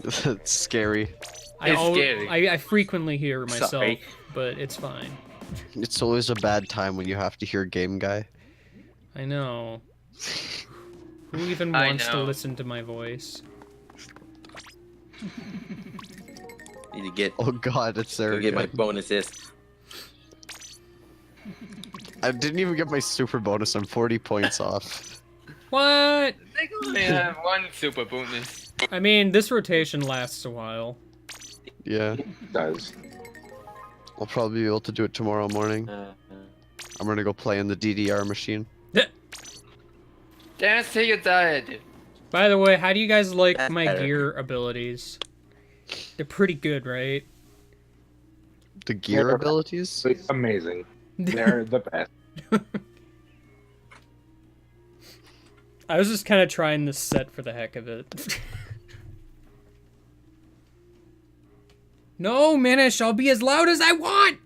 It's scary. It's scary. I frequently hear myself, Sorry. but it's fine. It's always a bad time when you have to hear Game Guy. I know. Who even I wants to know. listen to my voice? Need to get Oh god, it's there go get my again. bonuses. I didn't even get my super bonus. I'm 40 points off. What? They only have one super bonus. I mean, this rotation lasts a while. Yeah, It does. I'll probably be able to do it tomorrow morning. I'm gonna go play in the DDR machine. Dance till you died. By the way, how do you guys like That's my better. gear abilities? They're pretty good, right? The gear Yeah. abilities? It's amazing. They're the best. I was just kind of trying this set for the heck of it. No, Minish, I'll be as loud as I want!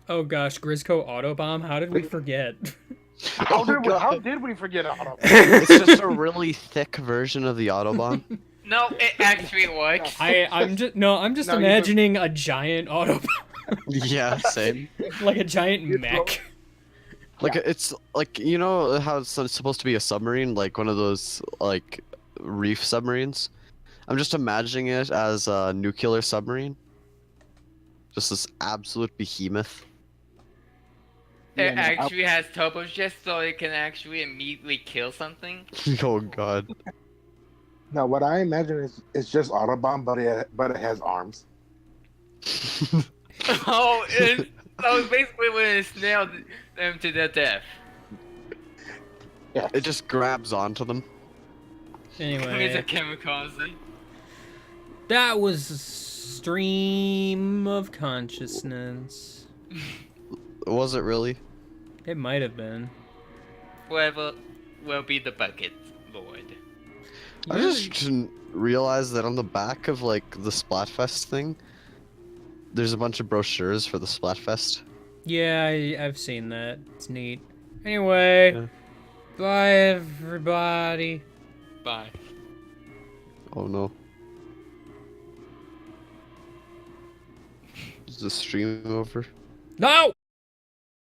Oh gosh, Grisco Autobomb, how did we forget? How did we forget Auto? It's just a really thick version of the Autobahn. No, it actually works. I'm just No, you imagining a giant Autobomb. Yeah, same. Like a giant mech. Like, it's like, you know how it's supposed to be a submarine? Like one of those, like, reef submarines? I'm just imagining it as a nuclear submarine. Just this absolute behemoth. It no, actually has turbojets, so it can actually immediately kill something. Oh god. No, what I imagine is just Autobahn, but it has arms. Oh, so basically when it nailed them to their death. Yeah. It just grabs onto them. It's a Anyway, kamikaze. that was a stream of consciousness. Was it really? It might have been. Whoever will be the bucket lord. I just didn't realize that on the back of, like, the Splatfest thing, there's a bunch of brochures for the Splatfest. Yeah, I've seen that. It's neat. Anyway, Yeah. bye everybody. Bye. Oh no. Is the stream over? No!